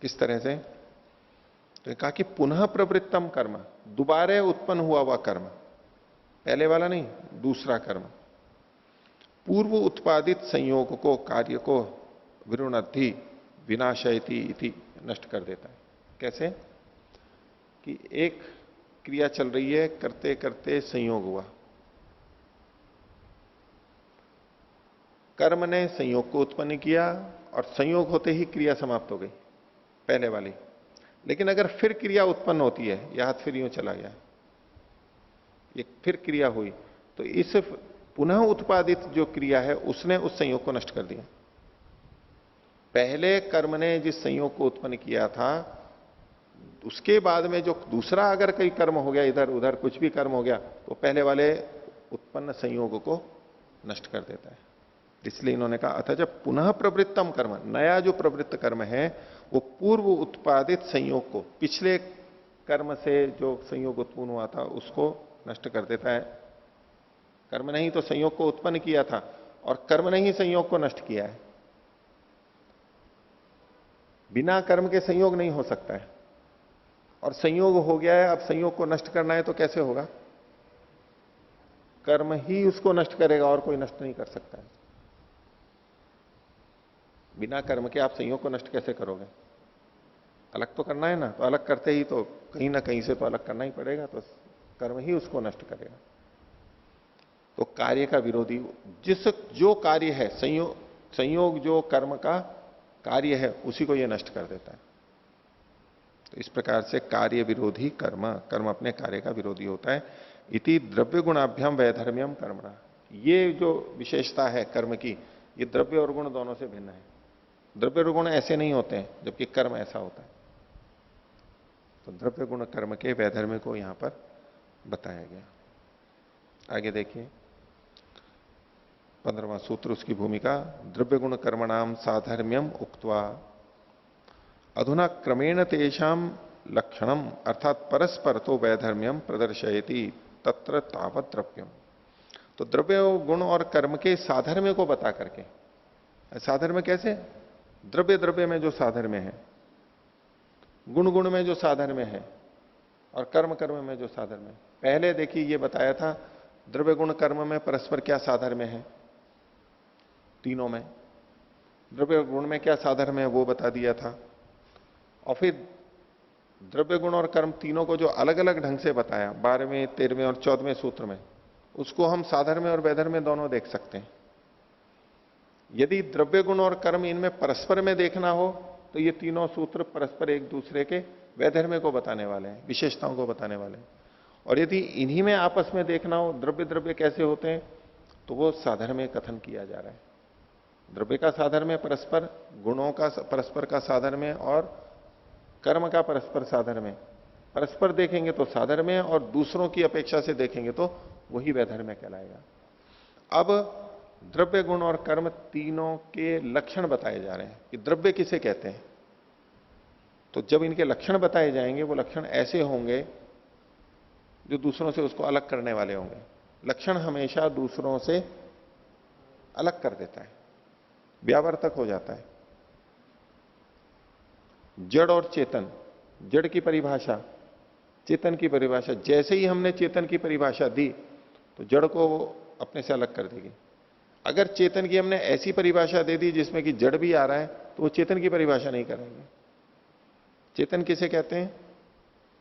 किस तरह से? तो कहा कि पुनः प्रवृत्तम कर्म, दोबारा उत्पन्न हुआ कर्म, पहले वाला नहीं, दूसरा कर्म, पूर्व उत्पादित संयोग को, कार्य को विरुणद्धि विनाशयति इति, नष्ट कर देता है। कैसे? कि एक क्रिया चल रही है, करते करते संयोग हुआ, कर्म ने संयोग को उत्पन्न किया और संयोग होते ही क्रिया समाप्त हो गई पहले वाली। लेकिन अगर फिर क्रिया उत्पन्न होती है, यह हाथ फिर यूं चला गया, ये फिर क्रिया हुई, तो इस पुनः उत्पादित जो क्रिया है उसने उस संयोग को नष्ट कर दिया। पहले कर्म ने जिस संयोग को उत्पन्न किया था, उसके बाद में जो दूसरा अगर कोई कर्म हो गया, इधर उधर कुछ भी कर्म हो गया, तो पहले वाले उत्पन्न संयोग को नष्ट कर देता है। इसलिए इन्होंने कहा अतः जब पुनः प्रवृत्तम कर्म, नया जो प्रवृत्त कर्म है वो पूर्व उत्पादित संयोग को, पिछले कर्म से जो संयोग उत्पन्न हुआ था उसको नष्ट कर देता है। कर्म ने ही तो संयोग को उत्पन्न किया था और कर्म ने ही संयोग को नष्ट किया है। बिना कर्म के संयोग नहीं हो सकता है, और संयोग हो गया है, अब संयोग को नष्ट करना है तो कैसे होगा? कर्म ही उसको नष्ट करेगा और कोई नष्ट नहीं कर सकता है। बिना कर्म के आप संयोग को नष्ट कैसे करोगे? अलग तो करना है ना, तो अलग करते ही तो कहीं ना कहीं से तो अलग करना ही पड़ेगा, तो कर्म ही उसको नष्ट करेगा। तो कार्य का विरोधी जो कार्य है, संयोग जो कर्म का कार्य है, उसी को यह नष्ट कर देता है। तो इस प्रकार से कार्य विरोधी कर्म, कर्म अपने कार्य का विरोधी होता है। इति द्रव्य गुणाभ्याम वैधर्म्यम कर्मणा, ये जो विशेषता है कर्म की, ये द्रव्य और गुण दोनों से भिन्न है। द्रव्य और गुण ऐसे नहीं होते हैं, जबकि कर्म ऐसा होता है। तो द्रव्य गुण कर्म के वैधर्म्य को यहां पर बताया गया। आगे देखिए 15वां सूत्र, उसकी भूमिका। द्रव्य गुण कर्मणाम साधर्म्यम उक्त्वा अधुना क्रमेण तेषाम लक्षणम अर्थात परस्पर तो वैधर्म्यम प्रदर्शयति तत्र तावत द्रव्यम। तो द्रव्य गुण और कर्म के साधर्म्य को बता करके, साधर्म्य कैसे? द्रव्य द्रव्य में जो साधर्म्य है, गुण गुण में जो साधर्म्य है, और कर्म कर्म में जो साधर्म्य है। पहले देखिए ये बताया था द्रव्य गुण कर्म में परस्पर क्या साधर्म्य है, तीनों में। द्रव्य गुण में क्या साधर्म्य है वो बता दिया था। और फिर द्रव्य गुण और कर्म तीनों को जो अलग अलग ढंग से बताया 12वें 13वें और 14वें सूत्र में, उसको हम साधर्म्य और वैधर्म्य दोनों देख सकते हैं। यदि द्रव्य गुण और कर्म इनमें परस्पर में देखना हो तो ये तीनों सूत्र परस्पर एक दूसरे के वैधर्म्य को बताने वाले हैं, विशेषताओं को बताने वाले हैं। और यदि इन्हीं में आपस में देखना हो द्रव्य द्रव्य कैसे होते हैं, तो वो साधर्म्य कथन किया जा रहा है। द्रव्य का साधर्म्य परस्पर, गुणों का परस्पर का साधर्म्य और कर्म का परस्पर साधर्म्य। परस्पर देखेंगे तो साधर्म्य, और दूसरों की अपेक्षा से देखेंगे तो वही वैधर्म्य कहलाएगा। अब द्रव्य गुण और कर्म तीनों के लक्षण बताए जा रहे हैं कि द्रव्य किसे कहते हैं। तो जब इनके लक्षण बताए जाएंगे, वो लक्षण ऐसे होंगे जो दूसरों से उसको अलग करने वाले होंगे। लक्षण हमेशा दूसरों से अलग कर देता है, व्यावर्तक हो जाता है। जड़ और चेतन, जड़ की परिभाषा, चेतन की परिभाषा, जैसे ही हमने चेतन की परिभाषा दी तो जड़ को अपने से अलग कर देगी। अगर चेतन की हमने ऐसी परिभाषा दे दी जिसमें कि जड़ भी आ रहा है, तो वो चेतन की परिभाषा नहीं करेंगे। चेतन किसे कहते हैं?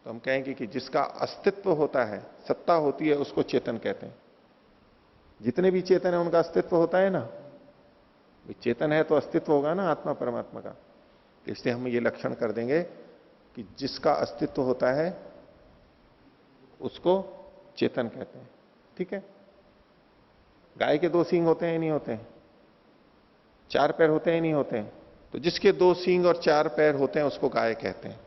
तो हम कहेंगे कि जिसका अस्तित्व होता है, सत्ता होती है, उसको चेतन कहते हैं। जितने भी चेतन है उनका अस्तित्व होता है ना। चेतन है तो अस्तित्व होगा ना आत्मा परमात्मा का। इसलिए हम ये लक्षण कर देंगे कि जिसका अस्तित्व होता है उसको चेतन कहते हैं। ठीक है। गाय के 2 सींग होते हैं नहीं होते हैं? 4 पैर होते हैं नहीं होते हैं? तो जिसके 2 सींग और 4 पैर होते हैं उसको गाय कहते हैं।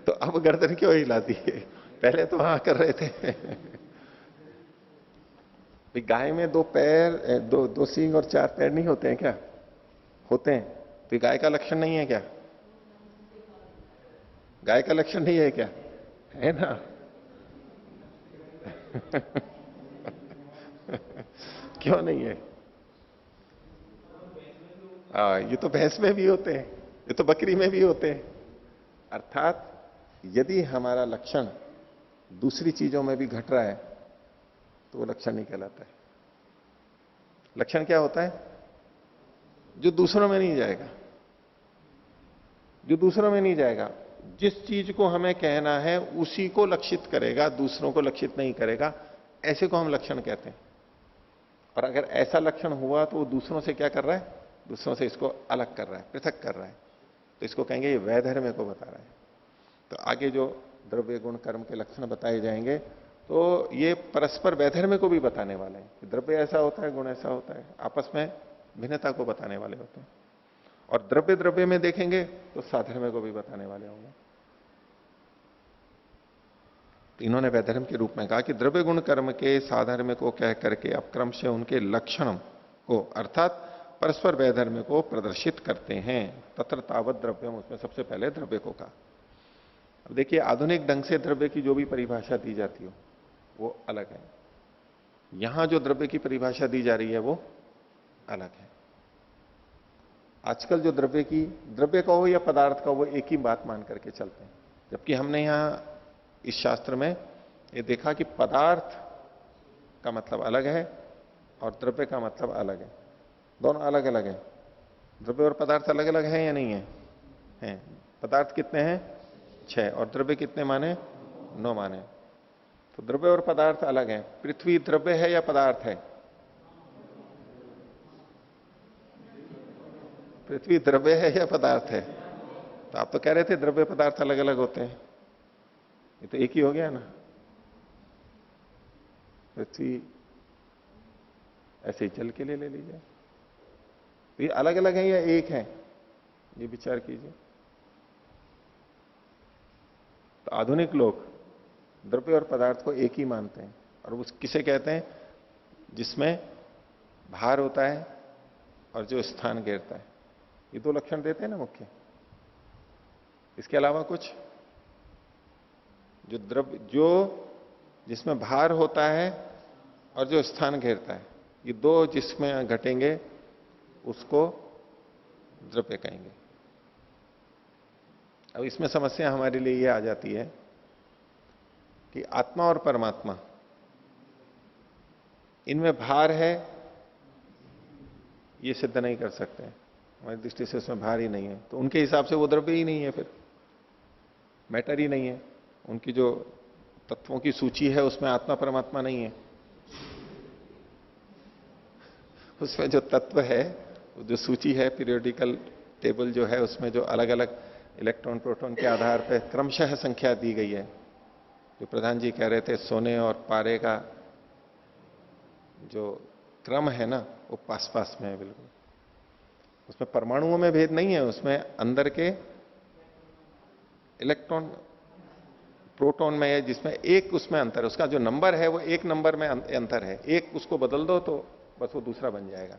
तो अब गर्दन क्यों हिलाती है? पहले तो हाँ कर रहे थे। गाय में 2 पैर, 2 सींग और 4 पैर नहीं होते हैं क्या? होते हैं। तो गाय का लक्षण नहीं है क्या? गाय का लक्षण नहीं है क्या? है ना? क्यों नहीं है? ये तो भैंस में भी होते हैं, ये तो बकरी में भी होते हैं। अर्थात यदि हमारा लक्षण दूसरी चीजों में भी घट रहा है तो वो लक्षण नहीं कहलाता है। लक्षण क्या होता है? जो दूसरों में नहीं जाएगा, जो दूसरों में नहीं जाएगा। जिस चीज को हमें कहना है उसी को लक्षित करेगा, दूसरों को लक्षित नहीं करेगा। ऐसे को हम लक्षण कहते हैं। और अगर ऐसा लक्षण हुआ तो वो दूसरों से क्या कर रहा है? दूसरों से इसको अलग कर रहा है, पृथक कर रहा है। तो इसको कहेंगे ये वैधर्म्य को बता रहा है। तो आगे जो द्रव्य गुण कर्म के लक्षण बताए जाएंगे तो ये परस्पर वैधर्म्य को भी बताने वाले हैं कि द्रव्य ऐसा होता है, गुण ऐसा होता है, आपस में भिन्नता को बताने वाले होते हैं। और द्रव्य द्रव्य में देखेंगे तो साधर्म्य को भी बताने वाले होंगे। तो इन्होंने वैधर्म्य के रूप में कहा कि द्रव्य गुण कर्म के साधर्म्य को कह करके अपक्रम से उनके लक्षण को अर्थात परस्पर वैधर्म्य को प्रदर्शित करते हैं। तत्र तावत द्रव्यम, उसमें सबसे पहले द्रव्य को कहा। अब देखिए आधुनिक ढंग से द्रव्य की जो भी परिभाषा दी जाती हो वो अलग है। यहां जो द्रव्य की परिभाषा दी जा रही है वो अलग है। आजकल जो द्रव्य का हो या पदार्थ का, वो एक ही बात मान करके चलते हैं। जबकि हमने यहां इस शास्त्र में ये देखा कि पदार्थ का मतलब अलग है और द्रव्य का मतलब अलग है। दोनों अलग अलग है। द्रव्य और पदार्थ अलग अलग है या नहीं है? हैं। पदार्थ कितने हैं? 6। और द्रव्य कितने माने? 9 माने। तो द्रव्य और पदार्थ अलग है। पृथ्वी द्रव्य है या पदार्थ है? पृथ्वी द्रव्य है या पदार्थ है? तो आप तो कह रहे थे द्रव्य पदार्थ अलग अलग होते हैं, ये तो एक ही हो गया ना। पृथ्वी ऐसे ही जल के लिए ले लीजिए, तो ये अलग अलग है या एक है, ये विचार कीजिए। तो आधुनिक लोग द्रव्य और पदार्थ को एक ही मानते हैं, और उस किसे कहते हैं? जिसमें भार होता है और जो स्थान घेरता है, ये दो लक्षण देते हैं ना मुख्य। इसके अलावा कुछ? जो द्रव्य, जो जिसमें भार होता है और जो स्थान घेरता है, ये दो जिसमें घटेंगे उसको द्रव्य कहेंगे। अब इसमें समस्या हमारे लिए ये आ जाती है कि आत्मा और परमात्मा, इनमें भार है ये सिद्ध नहीं कर सकते हैं, हमारी दृष्टि से उसमें भार ही नहीं है, तो उनके हिसाब से वो द्रव्य ही नहीं है, फिर मैटर ही नहीं है। उनकी जो तत्वों की सूची है उसमें आत्मा परमात्मा नहीं है। उसमें जो तत्व है, जो सूची है, पीरियोडिकल टेबल जो है, उसमें जो अलग अलग इलेक्ट्रॉन प्रोटॉन के आधार पर क्रमशः संख्या दी गई है। जो प्रधान जी कह रहे थे सोने और पारे का जो क्रम है ना, वो पास पास में है बिल्कुल। उसमें परमाणुओं में भेद नहीं है, उसमें अंदर के इलेक्ट्रॉन प्रोटॉन में है, जिसमें एक उसमें अंतर है। उसका जो नंबर है वो एक नंबर में अंतर है, एक उसको बदल दो तो बस वो दूसरा बन जाएगा।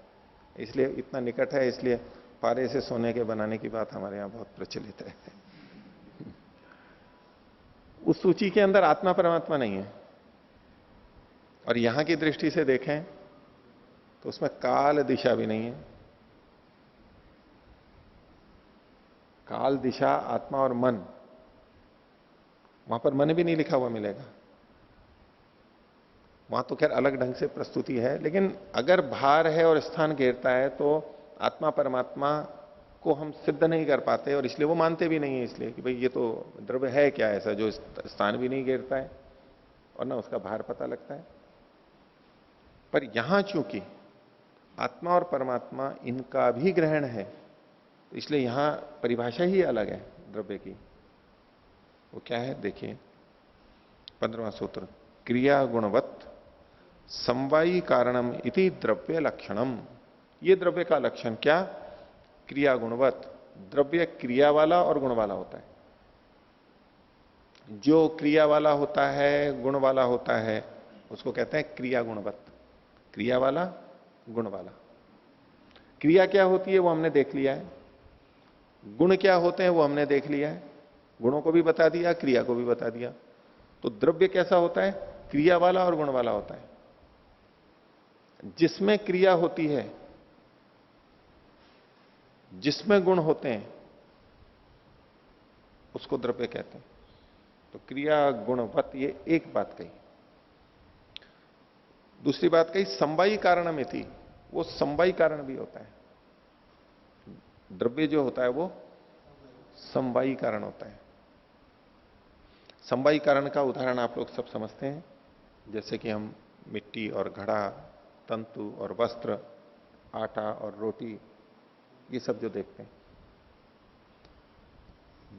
इसलिए इतना निकट है, इसलिए पारे से सोने के बनाने की बात हमारे यहां बहुत प्रचलित है। उस सूची के अंदर आत्मा परमात्मा नहीं है। और यहां की दृष्टि से देखें तो उसमें काल दिशा भी नहीं है। काल, दिशा, आत्मा और मन, वहां पर मन भी नहीं लिखा हुआ मिलेगा। वहां तो खैर अलग ढंग से प्रस्तुति है, लेकिन अगर भार है और स्थान घेरता है तो आत्मा परमात्मा को हम सिद्ध नहीं कर पाते, और इसलिए वो मानते भी नहीं है, इसलिए कि भाई ये तो द्रव्य है क्या ऐसा जो स्थान भी नहीं घेरता है और ना उसका भार पता लगता है। पर यहां चूंकि आत्मा और परमात्मा इनका भी ग्रहण है, तो इसलिए यहां परिभाषा ही अलग है द्रव्य की। वो क्या है देखिए, 15वां सूत्र, क्रिया गुणवत समवायी कारणम इति द्रव्य लक्षणम। ये द्रव्य का लक्षण क्या? क्रिया गुणवत। द्रव्य क्रिया वाला और गुण वाला होता है। जो क्रिया वाला होता है, गुण वाला होता है, उसको कहते हैं क्रिया गुणवत। क्रिया वाला, गुण वाला। क्रिया क्या होती है वो हमने देख लिया है, गुण क्या होते हैं वो हमने देख लिया है। गुणों को भी बता दिया, क्रिया को भी बता दिया। तो द्रव्य कैसा होता है? क्रिया वाला और गुण वाला होता है। जिसमें क्रिया होती है, जिसमें गुण होते हैं, उसको द्रव्य कहते हैं। तो क्रिया गुणवत, ये एक बात कही। दूसरी बात कही समवायी कारणमिति, वो समवायी कारण भी होता है। द्रव्य जो होता है वो समवायी कारण होता है। समवायी कारण का उदाहरण आप लोग सब समझते हैं, जैसे कि हम मिट्टी और घड़ा, तंतु और वस्त्र, आटा और रोटी, ये सब जो देखते हैं,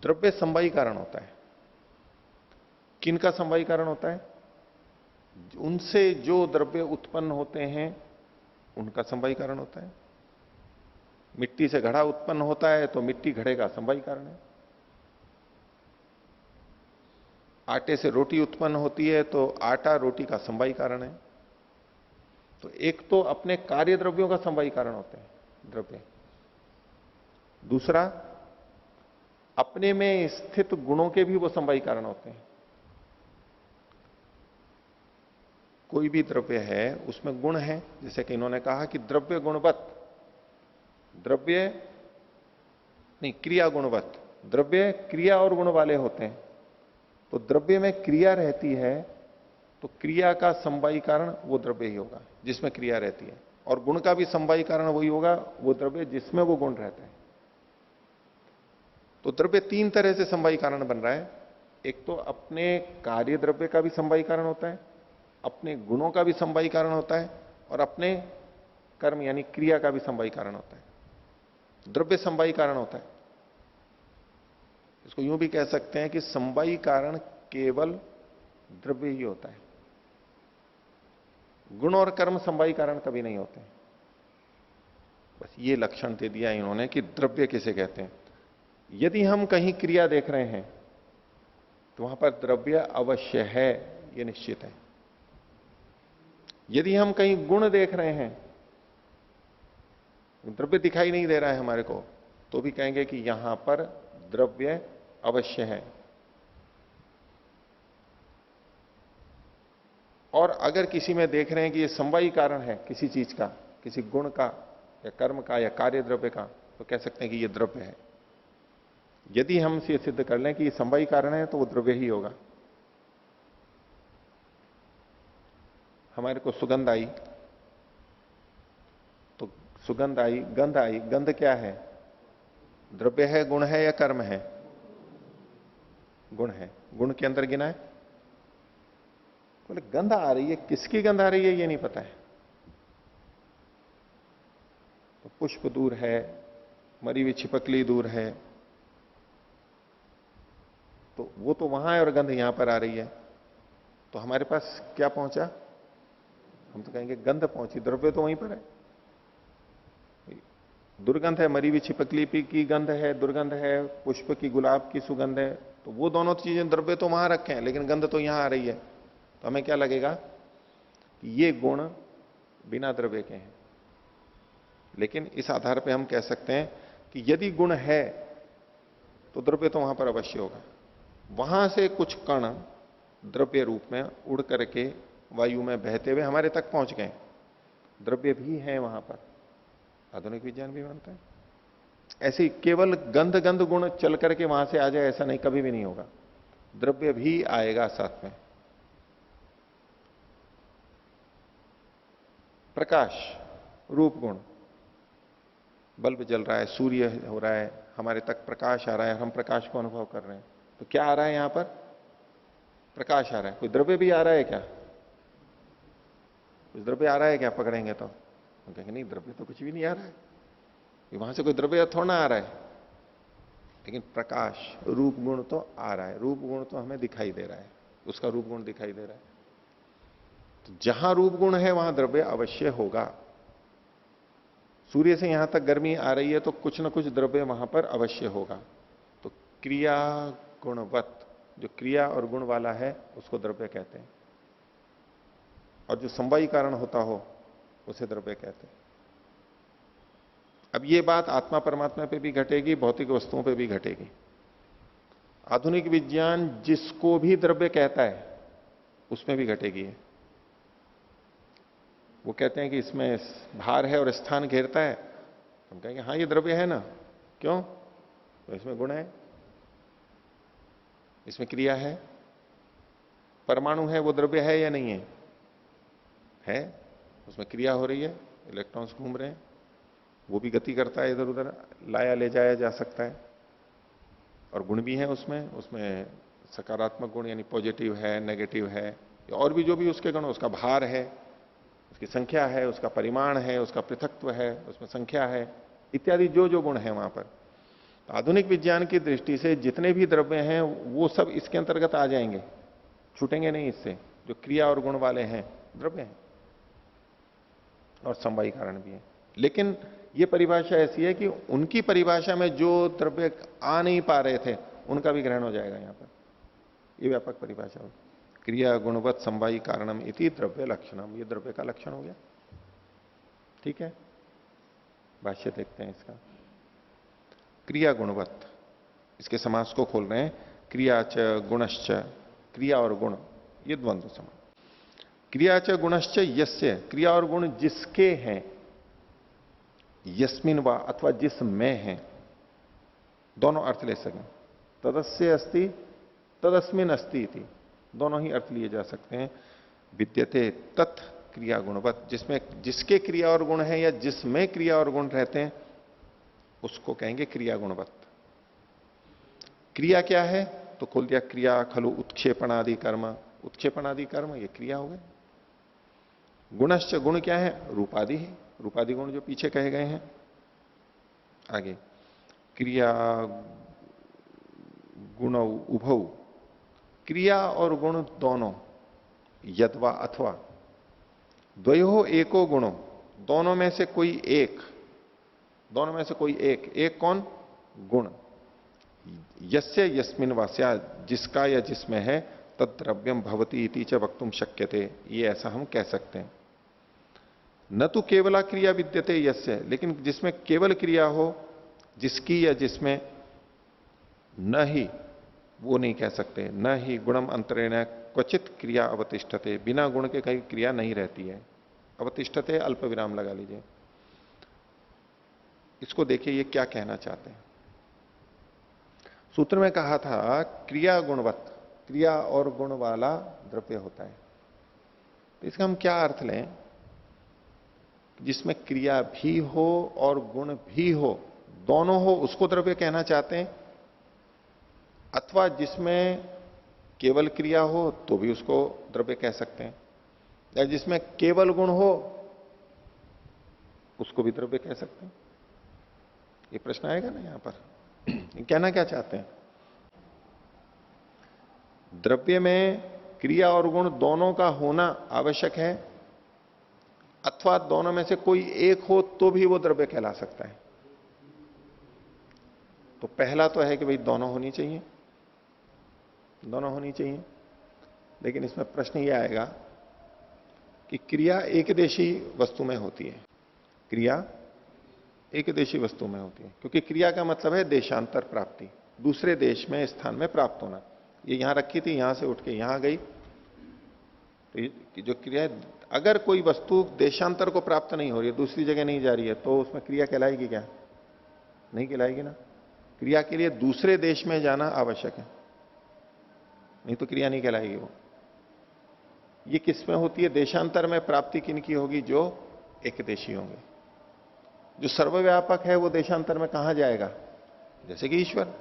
द्रव्य समवायी कारण होता है। किनका समवायी कारण होता है? उनसे जो द्रव्य उत्पन्न होते हैं उनका समवायी कारण होता है। मिट्टी से घड़ा उत्पन्न होता है तो मिट्टी घड़े का समवायी कारण है। आटे से रोटी उत्पन्न होती है तो आटा रोटी का समवायी कारण है। तो एक तो अपने कार्य द्रव्यों का समवायी कारण होते हैं द्रव्य। दूसरा, अपने में स्थित गुणों के भी वो समवायी कारण होते हैं। कोई भी द्रव्य है उसमें गुण है, जैसे कि इन्होंने कहा कि द्रव्य गुणवत, द्रव्य नहीं क्रिया गुणवत, द्रव्य क्रिया और गुण वाले होते हैं। तो द्रव्य में क्रिया रहती है तो क्रिया का समवायी कारण वो द्रव्य ही होगा जिसमें क्रिया रहती है, और गुण का भी समवायी कारण वही होगा, वो द्रव्य जिसमें वो गुण रहता है। तो द्रव्य तीन तरह से समवायी कारण बन रहा है। एक तो अपने कार्य द्रव्य का भी समवायी कारण होता है, अपने गुणों का भी समवायी कारण होता है, और अपने कर्म यानी क्रिया का भी समवायी कारण होता है। द्रव्य समवायी कारण होता है। इसको यूं भी कह सकते हैं कि समवायी कारण केवल द्रव्य ही होता है। गुण और कर्म समवायी कारण कभी नहीं होते। बस ये लक्षण दे दिया इन्होंने कि द्रव्य किसे कहते हैं। यदि हम कहीं क्रिया देख रहे हैं तो वहां पर द्रव्य अवश्य है, ये निश्चित है। यदि हम कहीं गुण देख रहे हैं, द्रव्य दिखाई नहीं दे रहा है हमारे को, तो भी कहेंगे कि यहां पर द्रव्य अवश्य है। और अगर किसी में देख रहे हैं कि ये समवायी कारण है किसी चीज का, किसी गुण का या कर्म का या कार्य द्रव्य का, तो कह सकते हैं कि ये द्रव्य है। यदि हम ये सिद्ध कर लें कि ये समवायी कारण है तो वो द्रव्य ही होगा। हमारे को सुगंध आई तो सुगंध आई, गंध आई, गंध क्या है? द्रव्य है, गुण है या कर्म है? गुण है। गुण के अंदर गिना है। बोले गंध आ रही है, किसकी गंध आ रही है ये नहीं पता है। तो पुष्प दूर है, मरी हुई छिपकली दूर है, तो वो तो वहां है और गंध यहां पर आ रही है। तो हमारे पास क्या पहुंचा? हम तो कहेंगे गंध पहुंची, द्रव्य तो वहीं पर है। दुर्गंध है, मरी हुई छिपकली की गंध है, दुर्गंध है, पुष्प की गुलाब की सुगंध है, तो वो दोनों चीजें द्रव्य तो वहां रखे हैं, लेकिन गंध तो यहां आ रही है। तो हमें क्या लगेगा कि ये गुण बिना द्रव्य के हैं। लेकिन इस आधार पे हम कह सकते हैं कि यदि गुण है तो द्रव्य तो वहां पर अवश्य होगा। वहां से कुछ कण द्रव्य रूप में उड़ करके वायु में बहते हुए हमारे तक पहुंच गए, द्रव्य भी है वहां पर। आधुनिक विज्ञान भी मानता है। ऐसे ही केवल गंध गंध गुण चल करके वहां से आ जाए ऐसा नहीं, कभी भी नहीं होगा। द्रव्य भी आएगा साथ में। प्रकाश, रूप गुण, बल्ब जल रहा है, सूर्य हो रहा है, हमारे तक प्रकाश आ रहा है, हम प्रकाश को अनुभव कर रहे हैं, तो क्या आ रहा है यहां पर? प्रकाश आ रहा है। कोई द्रव्य भी आ रहा है क्या? कुछ द्रव्य आ रहा है क्या? पकड़ेंगे तो हम कहेंगे नहीं, द्रव्य तो कुछ भी नहीं आ रहा है, वहां से कोई द्रव्य थोड़ा आ रहा है। लेकिन प्रकाश, रूप गुण तो आ रहा है, रूप गुण तो हमें दिखाई दे रहा है, उसका रूप गुण दिखाई दे रहा है। तो जहां रूप गुण है वहां द्रव्य अवश्य होगा। सूर्य से यहां तक गर्मी आ रही है तो कुछ ना कुछ द्रव्य वहां पर अवश्य होगा। तो क्रिया गुणवत, जो क्रिया और गुण वाला है उसको द्रव्य कहते हैं, और जो समवायी कारण होता हो उसे द्रव्य कहते हैं। अब ये बात आत्मा परमात्मा पे भी घटेगी, भौतिक वस्तुओं पे भी घटेगी। आधुनिक विज्ञान जिसको भी द्रव्य कहता है उसमें भी घटेगी है। वो कहते हैं कि इसमें भार है और स्थान घेरता है, हम कहेंगे हाँ ये द्रव्य है ना। क्यों? तो इसमें गुण है, इसमें क्रिया है। परमाणु है, वो द्रव्य है या नहीं है? है, उसमें क्रिया हो रही है, इलेक्ट्रॉन्स घूम रहे हैं, वो भी गति करता है, इधर उधर लाया ले जाया जा सकता है। और गुण भी है उसमें, उसमें सकारात्मक गुण यानी पॉजिटिव है, नेगेटिव है, और भी जो भी उसके गुण, उसका भार है, उसकी संख्या है, उसका परिमाण है, उसका पृथक्त्व है, उसमें संख्या है, इत्यादि जो जो गुण है वहां पर। तो आधुनिक विज्ञान की दृष्टि से जितने भी द्रव्य हैं वो सब इसके अंतर्गत आ जाएंगे, छूटेंगे नहीं इससे। जो क्रिया और गुण वाले हैं द्रव्य हैं और समवायी कारण भी है। लेकिन ये परिभाषा ऐसी है कि उनकी परिभाषा में जो द्रव्य आ नहीं पा रहे थे उनका भी ग्रहण हो जाएगा यहां पर। ये व्यापक परिभाषा हो, क्रिया गुणवत समवायी कारणम इति द्रव्य लक्षणम, ये द्रव्य का लक्षण हो गया। ठीक है, भाष्य देखते हैं इसका। क्रिया गुणवत, इसके समास को खोल रहे हैं। क्रिया च गुणश्च, क्रिया और गुण ये द्वंद्व समान। क्रिया च गुणश्च यस्य, क्रिया और गुण जिसके हैं, यस्मिन वा अथवा जिसमें है, दोनों अर्थ ले सकें। तदस्य अस्ति तदस्मिन अस्ति इति, दोनों ही अर्थ लिए जा सकते हैं। विद्यते तत् क्रिया गुणवत, जिसमें जिसके क्रिया और गुण है या जिसमें क्रिया और गुण रहते हैं उसको कहेंगे क्रिया गुणवत। क्रिया क्या है? तो खोल दिया क्रिया खलु उत्क्षेपण आदि कर्म, उत्क्षेपण आदि कर्म ये क्रिया हो गए। गुणश्च, गुण क्या है? रूपादि है, रूपादि गुण जो पीछे कहे गए हैं। आगे क्रिया गुण उभौ, क्रिया और गुण दोनों, यद्वा अथवा, द्वयो एको गुणों, दोनों में से कोई एक, दोनों में से कोई एक, एक कौन? गुण। यस्य यस्मिन वास्या, जिसका या जिसमें है, तद द्रव्यम भवती इति च वक्तुम शक्यते, ये ऐसा हम कह सकते हैं। न तो केवला क्रिया विद्यते यस्य, लेकिन जिसमें केवल क्रिया हो, जिसकी या जिसमें, न ही, वो नहीं कह सकते। न ही गुणम अंतरेण क्वचित क्रिया अवतिष्ठते, बिना गुण के कहीं क्रिया नहीं रहती है। अवतिष्ठते अल्प विराम लगा लीजिए। इसको देखिए ये क्या कहना चाहते हैं। सूत्र में कहा था क्रिया गुणवत, क्रिया और गुण वाला द्रव्य होता है। तो इसका हम क्या अर्थ लें? जिसमें क्रिया भी हो और गुण भी हो, दोनों हो, उसको द्रव्य कहना चाहते हैं, अथवा जिसमें केवल क्रिया हो तो भी उसको द्रव्य कह सकते हैं, या जिसमें केवल गुण हो उसको भी द्रव्य कह सकते हैं। ये प्रश्न आएगा ना यहां पर। कहना क्या चाहते हैं? द्रव्य में क्रिया और गुण दोनों का होना आवश्यक है, अथवा दोनों में से कोई एक हो तो भी वो द्रव्य कहला सकता है। तो पहला तो है कि भाई दोनों होनी चाहिए, दोनों होनी चाहिए। लेकिन इसमें प्रश्न ये आएगा कि क्रिया एकदेशी वस्तु में होती है, क्रिया एकदेशी वस्तु में होती है, क्योंकि क्रिया का मतलब है देशांतर प्राप्ति, दूसरे देश में, स्थान में प्राप्त होना। ये यहां रखी थी, यहां से उठ के यहां गई, तो ये जो क्रिया है, अगर कोई वस्तु देशांतर को प्राप्त नहीं हो रही है, दूसरी जगह नहीं जा रही है, तो उसमें क्रिया कहलाएगी क्या? नहीं कहलाएगी ना। क्रिया के लिए दूसरे देश में जाना आवश्यक है, नहीं तो क्रिया नहीं कहलाएगी वो। ये किस में होती है? देशांतर में प्राप्ति किनकी होगी? जो एकदेशी होंगे। जो सर्वव्यापक है वो देशांतर में कहां जाएगा? जैसे कि ईश्वर,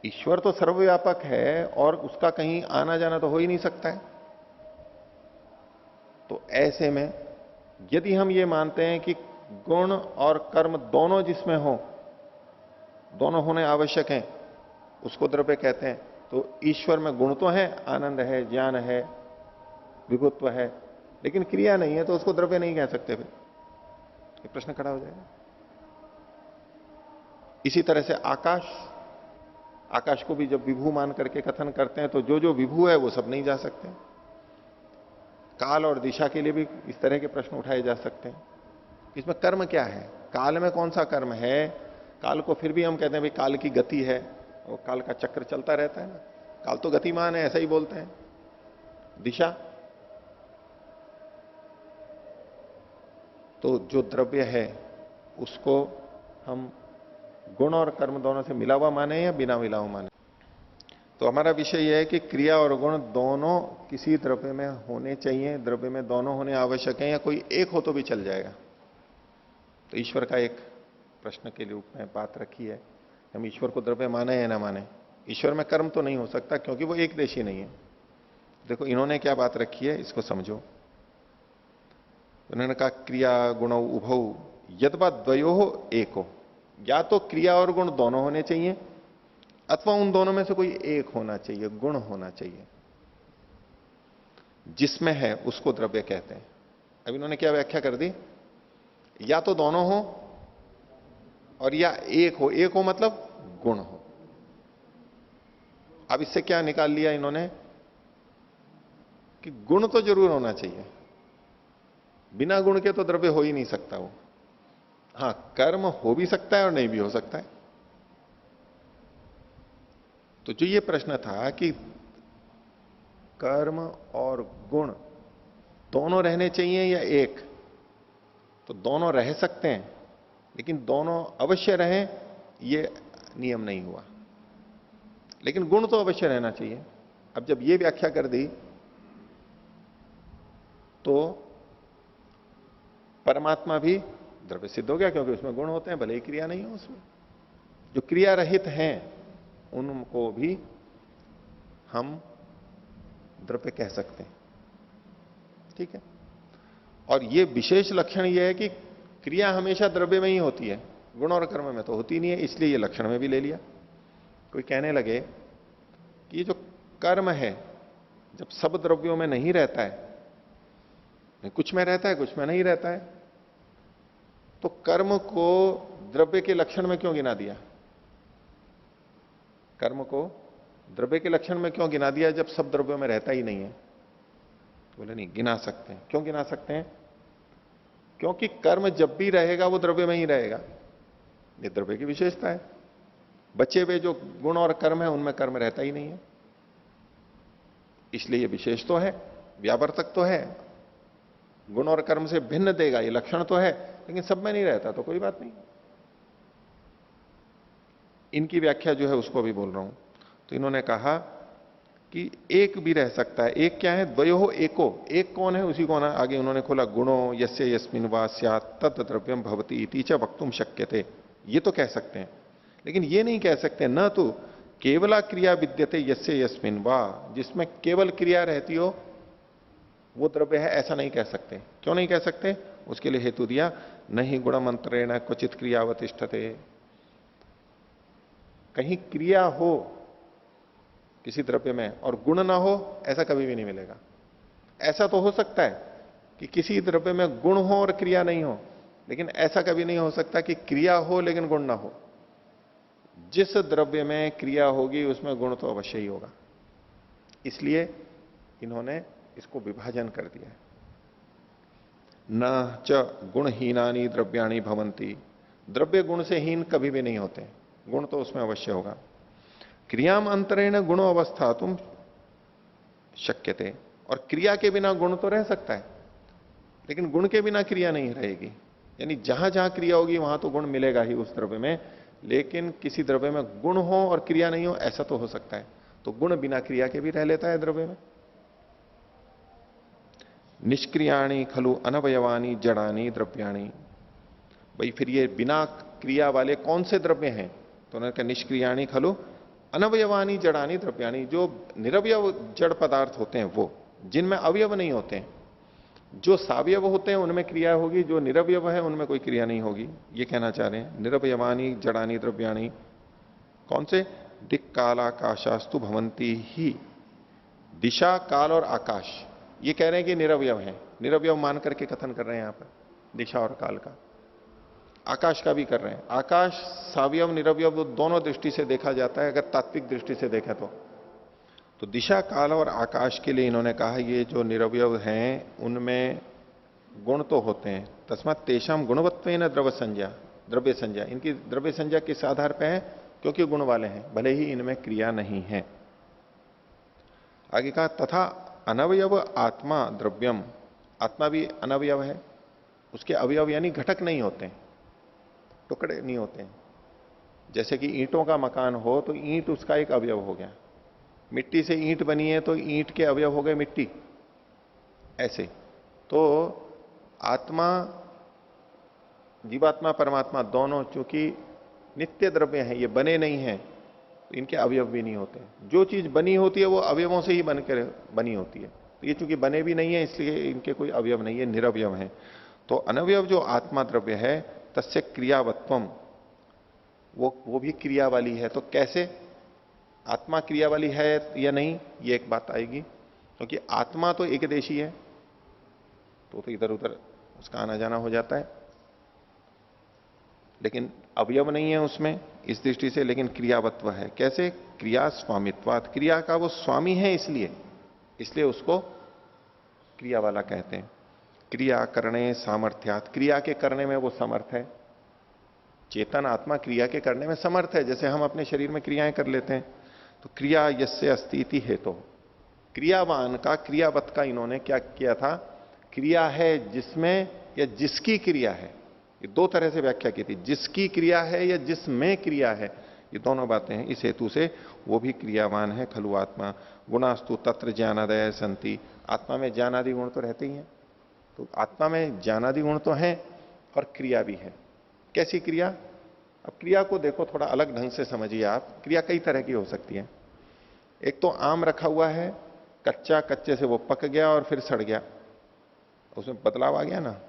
ईश्वर तो सर्वव्यापक है और उसका कहीं आना जाना तो हो ही नहीं सकता है। तो ऐसे में यदि हम ये मानते हैं कि गुण और कर्म दोनों जिसमें हो, दोनों होने आवश्यक हैं, उसको द्रव्य कहते हैं। तो ईश्वर में गुण तो है, आनंद है, ज्ञान है, विभुत्व है, लेकिन क्रिया नहीं है, तो उसको द्रव्य नहीं कह सकते। फिर ये प्रश्न खड़ा हो जाएगा। इसी तरह से आकाश, आकाश को भी जब विभू मान करके कथन करते हैं, तो जो जो विभू है वो सब नहीं जा सकते। काल और दिशा के लिए भी इस तरह के प्रश्न उठाए जा सकते हैं। इसमें कर्म क्या है? काल में कौन सा कर्म है? काल को फिर भी हम कहते हैं भाई काल की गति है, और काल का चक्र चलता रहता है ना, काल तो गतिमान है, ऐसा ही बोलते हैं। दिशा, तो जो द्रव्य है उसको हम गुण और कर्म दोनों से मिला हुआ माने या बिना मिला हुआ माने? तो हमारा विषय यह है कि क्रिया और गुण दोनों किसी द्रव्य में होने चाहिए, द्रव्य में दोनों होने आवश्यक है, या कोई एक हो तो भी चल जाएगा। तो ईश्वर का एक प्रश्न के रूप में बात रखी है, हम ईश्वर को द्रव्य माने या ना माने। ईश्वर में कर्म तो नहीं हो सकता, क्योंकि वो एक देशी नहीं है। देखो इन्होंने क्या बात रखी है, इसको समझो। उन्होंने कहा क्रिया गुण उभौ यद्वा द्वयो एको, या तो क्रिया और गुण दोनों होने चाहिए, अथवा उन दोनों में से कोई एक होना चाहिए, गुण होना चाहिए। जिसमें है उसको द्रव्य कहते हैं। अब इन्होंने क्या व्याख्या कर दी? या तो दोनों हो और या एक हो। एक हो मतलब गुण हो। अब इससे क्या निकाल लिया इन्होंने कि गुण तो जरूर होना चाहिए, बिना गुण के तो द्रव्य हो ही नहीं सकता वो। हां, कर्म हो भी सकता है और नहीं भी हो सकता है। तो जो ये प्रश्न था कि कर्म और गुण दोनों रहने चाहिए या एक, तो दोनों रह सकते हैं, लेकिन दोनों अवश्य रहें ये नियम नहीं हुआ। लेकिन गुण तो अवश्य रहना चाहिए। अब जब ये व्याख्या कर दी तो परमात्मा भी द्रव्य सिद्ध हो गया, क्योंकि उसमें गुण होते हैं, भले ही क्रिया नहीं हो उसमें। जो क्रिया रहित हैं उनको भी हम द्रव्य कह सकते हैं। ठीक है। और ये विशेष लक्षण यह है कि क्रिया हमेशा द्रव्य में ही होती है, गुण और कर्म में तो होती नहीं है, इसलिए ये लक्षण में भी ले लिया। कोई कहने लगे कि ये जो कर्म है जब सब द्रव्यों में नहीं रहता है, कुछ में रहता है कुछ में नहीं रहता है, तो कर्म को द्रव्य के लक्षण में क्यों गिना दिया? कर्म को द्रव्य के लक्षण में क्यों गिना दिया जब सब द्रव्यों में रहता ही नहीं है? बोले नहीं, गिना सकते हैं। क्यों गिना सकते हैं? क्योंकि कर्म जब भी रहेगा वो द्रव्य में ही रहेगा, ये द्रव्य की विशेषता है। बचे हुए जो गुण और कर्म है उनमें कर्म रहता ही नहीं है, इसलिए ये विशेष तो है, व्यावर्तक तो है, गुण और कर्म से भिन्न देगा, ये लक्षण तो है, लेकिन सब में नहीं रहता तो कोई बात नहीं। इनकी व्याख्या जो है उसको भी बोल रहा हूं। तो इन्होंने कहा कि एक भी रह सकता है। एक क्या है? द्वयो एको। एक कौन है? उसी को आगे उन्होंने खोला, गुणो यस्य यस्मिन् वा स्यात् तत् द्रव्यम भवति इति च वक्तुम शक्यते। ये तो कह सकते हैं, लेकिन ये नहीं कह सकते न तो केवला क्रिया विद्यते यस्य यस्मिन् वा, जिसमें केवल क्रिया रहती हो वो द्रव्य है, ऐसा नहीं कह सकते। क्यों नहीं कह सकते? उसके लिए हेतु दिया, नहीं गुणमंत्रेण क्वचित क्रियावतिष्ठते। कहीं क्रिया हो किसी द्रव्य में और गुण ना हो, ऐसा कभी भी नहीं मिलेगा। ऐसा तो हो सकता है कि किसी द्रव्य में गुण हो और क्रिया नहीं हो, लेकिन ऐसा कभी नहीं हो सकता कि क्रिया हो लेकिन गुण ना हो। जिस द्रव्य में क्रिया होगी उसमें गुण तो अवश्य ही होगा, इसलिए इन्होंने इसको विभाजन कर दिया है। न च गुणहीनानि द्रव्याणि भवंती। द्रव्य गुण से हीन कभी भी नहीं होते, गुण तो उसमें अवश्य होगा। क्रियाम अंतरेण गुणो अवस्था तुम शक्यते। और क्रिया के बिना गुण तो रह सकता है, लेकिन गुण के बिना क्रिया नहीं रहेगी। यानी जहां जहां क्रिया होगी वहां तो गुण मिलेगा ही उस द्रव्य में, लेकिन किसी द्रव्य में गुण हो और क्रिया नहीं हो, ऐसा तो हो सकता है। तो गुण बिना क्रिया के भी रह लेता है द्रव्य में। निष्क्रियाणी खलु अनवयवानी जड़ानी द्रव्याणी। भाई फिर ये बिना क्रिया वाले कौन से द्रव्य हैं? तो उन्होंने कहा निष्क्रियाणी खलु अनवयवानी जड़ानी द्रव्याणी। जो निरवयव जड़ पदार्थ होते हैं, वो जिनमें अवयव नहीं होते हैं। जो सावयव होते हैं उनमें क्रिया होगी, जो निरवयव है उनमें कोई क्रिया नहीं होगी, ये कहना चाह रहे हैं। निरवयवानी जड़ानी द्रव्याणी कौन से? दिक् काल आकाशास्तु भवंती ही। दिशा, काल और आकाश, ये कह रहे हैं कि निरवयव है। निरवयव मान करके कथन कर रहे हैं यहां पर, दिशा और काल का। आकाश का भी कर रहे हैं। आकाश सावयव निरवयव दोनों दृष्टि से देखा जाता है, अगर तात्विक दृष्टि से देखें तो दिशा, काल और आकाश के लिए इन्होंने कहा ये जो निरवयव हैं उनमें गुण तो होते हैं। तस्मात् तेषाम गुणवत्वेन द्रव्य संज्ञा। इनकी द्रव्य संज्ञा किस आधार पर है? क्योंकि गुण वाले हैं, भले ही इनमें क्रिया नहीं है। आगे कहा तथा अनवयव आत्मा द्रव्यम। आत्मा भी अनवयव है, उसके अवयव यानी घटक नहीं होते हैं, टुकड़े नहीं होते हैं। जैसे कि ईंटों का मकान हो तो ईंट उसका एक अवयव हो गया, मिट्टी से ईंट बनी है तो ईंट के अवयव हो गए मिट्टी। ऐसे तो आत्मा, जीवात्मा परमात्मा दोनों चूंकि नित्य द्रव्य हैं, ये बने नहीं हैं, तो इनके अवयव भी नहीं होते। जो चीज बनी होती है वो अवयवों से ही बनकर बनी होती है, तो ये चूंकि बने भी नहीं है इसलिए इनके कोई अवयव नहीं है, निरवयव है। तो अनवयव जो आत्मा द्रव्य है तस्य क्रियावत्वम, वो भी क्रिया वाली है। तो कैसे? आत्मा क्रिया वाली है या नहीं, ये एक बात आएगी, क्योंकि आत्मा तो एकदेशी है, तो इधर उधर उसका आना जाना हो जाता है, लेकिन अवयव नहीं है उसमें इस दृष्टि से, लेकिन क्रियावत्व है। कैसे? क्रिया स्वामित्वात्, क्रिया का वो स्वामी है इसलिए उसको क्रिया वाला कहते हैं। क्रिया करणे सामर्थ्यात्, क्रिया के करने में वो समर्थ है। चेतन आत्मा क्रिया के करने में समर्थ है, जैसे हम अपने शरीर में क्रियाएं कर लेते हैं। तो क्रिया यस्य अस्ति इति हेतु, क्रियावान का, क्रियावत का इन्होंने क्या किया था? क्रिया है जिसमें या जिसकी क्रिया है, ये दो तरह से व्याख्या की थी, जिसकी क्रिया है या जिसमें क्रिया है, ये दोनों बातें हैं। इस हेतु से वो भी क्रियावान है। खलु आत्मा गुणास्तु तत्र ज्ञानादय संति। आत्मा में ज्ञानादि गुण तो रहते ही हैं, तो आत्मा में ज्ञानादि गुण तो हैं और क्रिया भी है। कैसी क्रिया? अब क्रिया को देखो थोड़ा अलग ढंग से समझिए आप। क्रिया कई तरह की हो सकती है। एक तो आम रखा हुआ है, कच्चा, कच्चे से वो पक गया और फिर सड़ गया, उसमें बदलाव आ गया ना।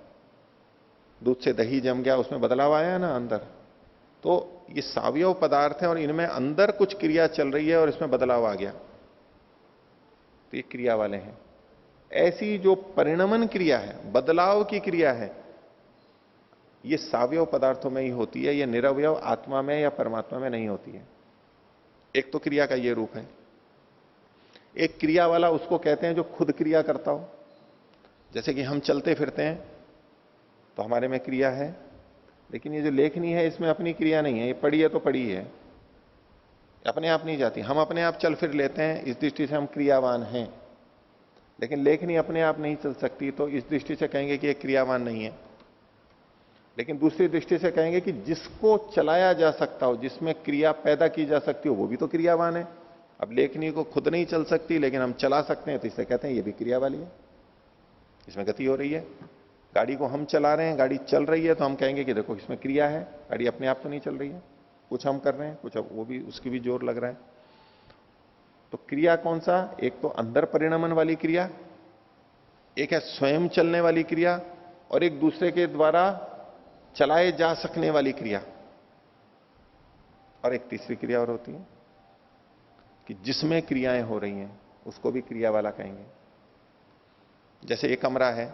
दूध से दही जम गया, उसमें बदलाव आया ना अंदर। तो ये सावयव पदार्थ है और इनमें अंदर कुछ क्रिया चल रही है और इसमें बदलाव आ गया, तो ये क्रिया वाले हैं। ऐसी जो परिणमन क्रिया है, बदलाव की क्रिया है, ये सावयव पदार्थों में ही होती है, ये निरवयव आत्मा में या परमात्मा में नहीं होती है। एक तो क्रिया का ये रूप है। एक क्रिया वाला उसको कहते हैं जो खुद क्रिया करता हो। जैसे कि हम चलते फिरते हैं तो हमारे में क्रिया है, लेकिन ये जो लेखनी है इसमें अपनी क्रिया नहीं है, ये पड़ी है तो पड़ी है, अपने आप नहीं जाती। हम अपने आप चल फिर लेते हैं, इस दृष्टि से हम क्रियावान हैं। लेकिन लेखनी अपने आप नहीं चल सकती, तो इस दृष्टि से कहेंगे कि ये क्रियावान नहीं है। लेकिन दूसरी दृष्टि से कहेंगे कि जिसको चलाया जा सकता हो, जिसमें क्रिया पैदा की जा सकती हो, वो भी तो क्रियावान है। अब लेखनी को खुद नहीं चल सकती लेकिन हम चला सकते हैं, तो इसे कहते हैं ये भी क्रिया वाली है, इसमें गति हो रही है। गाड़ी को हम चला रहे हैं, गाड़ी चल रही है, तो हम कहेंगे कि देखो इसमें क्रिया है, गाड़ी अपने आप तो नहीं चल रही है, कुछ हम कर रहे हैं, कुछ वो भी, उसकी भी जोर लग रहा है। तो क्रिया कौन सा? एक तो अंदर परिणमन वाली क्रिया, एक है स्वयं चलने वाली क्रिया, और एक दूसरे के द्वारा चलाए जा सकने वाली क्रिया। और एक तीसरी क्रिया और होती है कि जिसमें क्रियाएं हो रही हैं उसको भी क्रिया वाला कहेंगे। जैसे एक कमरा है,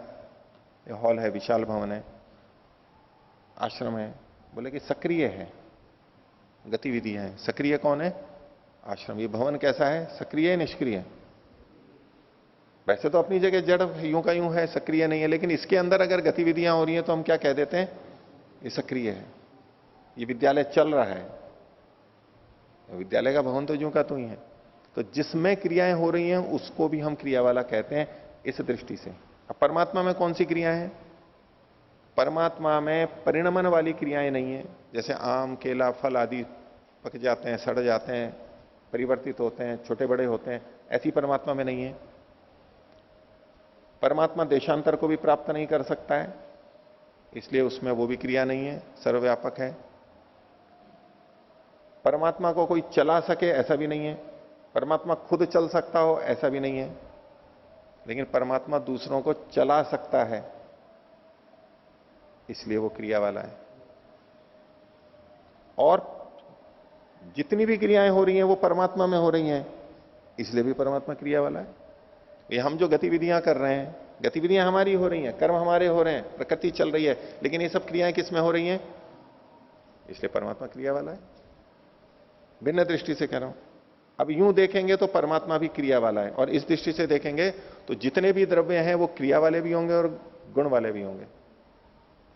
ये हॉल है, विशाल भवन है, आश्रम है, बोले कि सक्रिय है, गतिविधियां हैं। सक्रिय कौन है? आश्रम। ये भवन कैसा है? सक्रिय है, निष्क्रिय? वैसे तो अपनी जगह जड़ यूं का यूं है, सक्रिय नहीं है, लेकिन इसके अंदर अगर गतिविधियां हो रही हैं तो हम क्या कह देते हैं? ये सक्रिय है, ये विद्यालय चल रहा है। विद्यालय का भवन तो यूं का तो ही है। तो जिसमें क्रियाएं हो रही हैं उसको भी हम क्रिया वाला कहते हैं इस दृष्टि से। अब परमात्मा में कौन सी क्रियाएं हैं? परमात्मा में परिणमन वाली क्रियाएं नहीं है। जैसे आम, केला, फल आदि पक जाते हैं, सड़ जाते हैं, परिवर्तित होते हैं, छोटे बड़े होते हैं, ऐसी परमात्मा में नहीं है। परमात्मा देशांतर को भी प्राप्त नहीं कर सकता है, इसलिए उसमें वो भी क्रिया नहीं है, सर्वव्यापक है। परमात्मा को कोई चला सके ऐसा भी नहीं है, परमात्मा खुद चल सकता हो ऐसा भी नहीं है, लेकिन परमात्मा दूसरों को चला सकता है, इसलिए वो क्रिया वाला है। और जितनी भी क्रियाएं हो रही हैं वो परमात्मा में हो रही हैं, इसलिए भी परमात्मा क्रिया वाला है। ये हम जो गतिविधियां कर रहे हैं, गतिविधियां हमारी हो रही हैं, कर्म हमारे हो रहे हैं, प्रकृति चल रही है, लेकिन ये सब क्रियाएं किस में हो रही हैं? इसलिए परमात्मा क्रिया वाला है। भिन्न दृष्टि से कह रहा हूं। अब यूं देखेंगे तो परमात्मा भी क्रिया वाला है, और इस दृष्टि से देखेंगे तो जितने भी द्रव्य हैं वो क्रिया वाले भी होंगे और गुण वाले भी होंगे।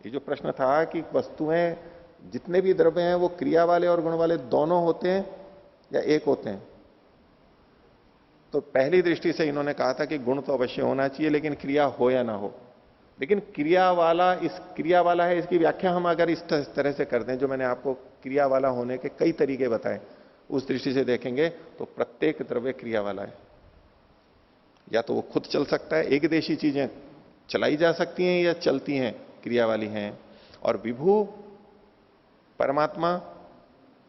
ये जो प्रश्न था कि वस्तुएं, जितने भी द्रव्य हैं वो क्रिया वाले और गुण वाले दोनों होते हैं या एक होते हैं? तो पहली दृष्टि से इन्होंने कहा था कि गुण तो अवश्य होना चाहिए, लेकिन क्रिया हो या ना हो। लेकिन क्रिया वाला, इस क्रिया वाला है, इसकी व्याख्या हम अगर इस तरह से कर दें, जो मैंने आपको क्रिया वाला होने के कई तरीके बताए, उस दृष्टि से देखेंगे तो प्रत्येक द्रव्य क्रिया वाला है। या तो वो खुद चल सकता है, एक देशी चीजें चलाई जा सकती हैं या चलती हैं, क्रिया वाली हैं। और विभू परमात्मा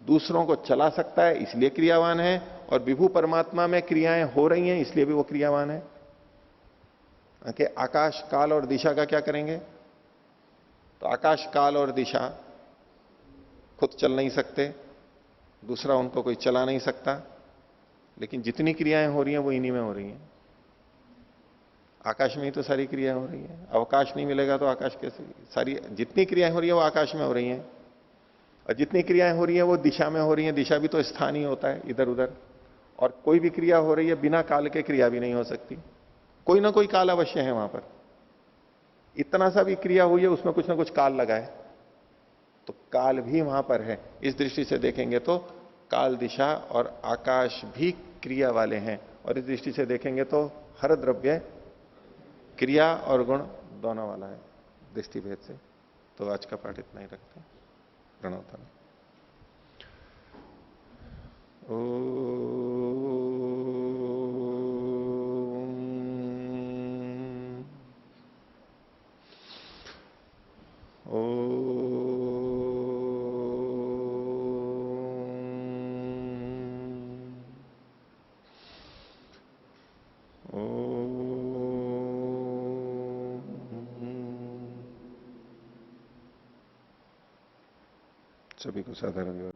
दूसरों को चला सकता है, इसलिए क्रियावान है, और विभू परमात्मा में क्रियाएं हो रही हैं, इसलिए भी वो क्रियावान है। कि आकाश, काल और दिशा का क्या करेंगे? तो आकाश, काल और दिशा खुद चल नहीं सकते, दूसरा उनको कोई चला नहीं सकता, लेकिन जितनी क्रियाएं हो रही हैं वो इन्हीं में हो रही हैं। आकाश में ही तो सारी क्रियाएं हो रही हैं। अवकाश नहीं मिलेगा तो आकाश कैसे? सारी जितनी क्रियाएं हो रही है वो आकाश में हो रही हैं, और जितनी क्रियाएं हो रही हैं वो दिशा में हो रही हैं। दिशा भी तो स्थान ही होता है, इधर उधर। और कोई भी क्रिया हो रही है बिना काल के क्रिया भी नहीं हो सकती, कोई ना कोई काल अवश्य है वहां पर। इतना सा भी क्रिया हुई है उसमें कुछ ना कुछ काल लगा है, तो काल भी वहां पर है। इस दृष्टि से देखेंगे तो काल, दिशा और आकाश भी क्रिया वाले हैं। और इस दृष्टि से देखेंगे तो हर द्रव्य क्रिया और गुण दोनों वाला है, दृष्टि भेद से। तो आज का पाठ इतना ही रखते हैं। प्रणवता ओ सभी को साधारण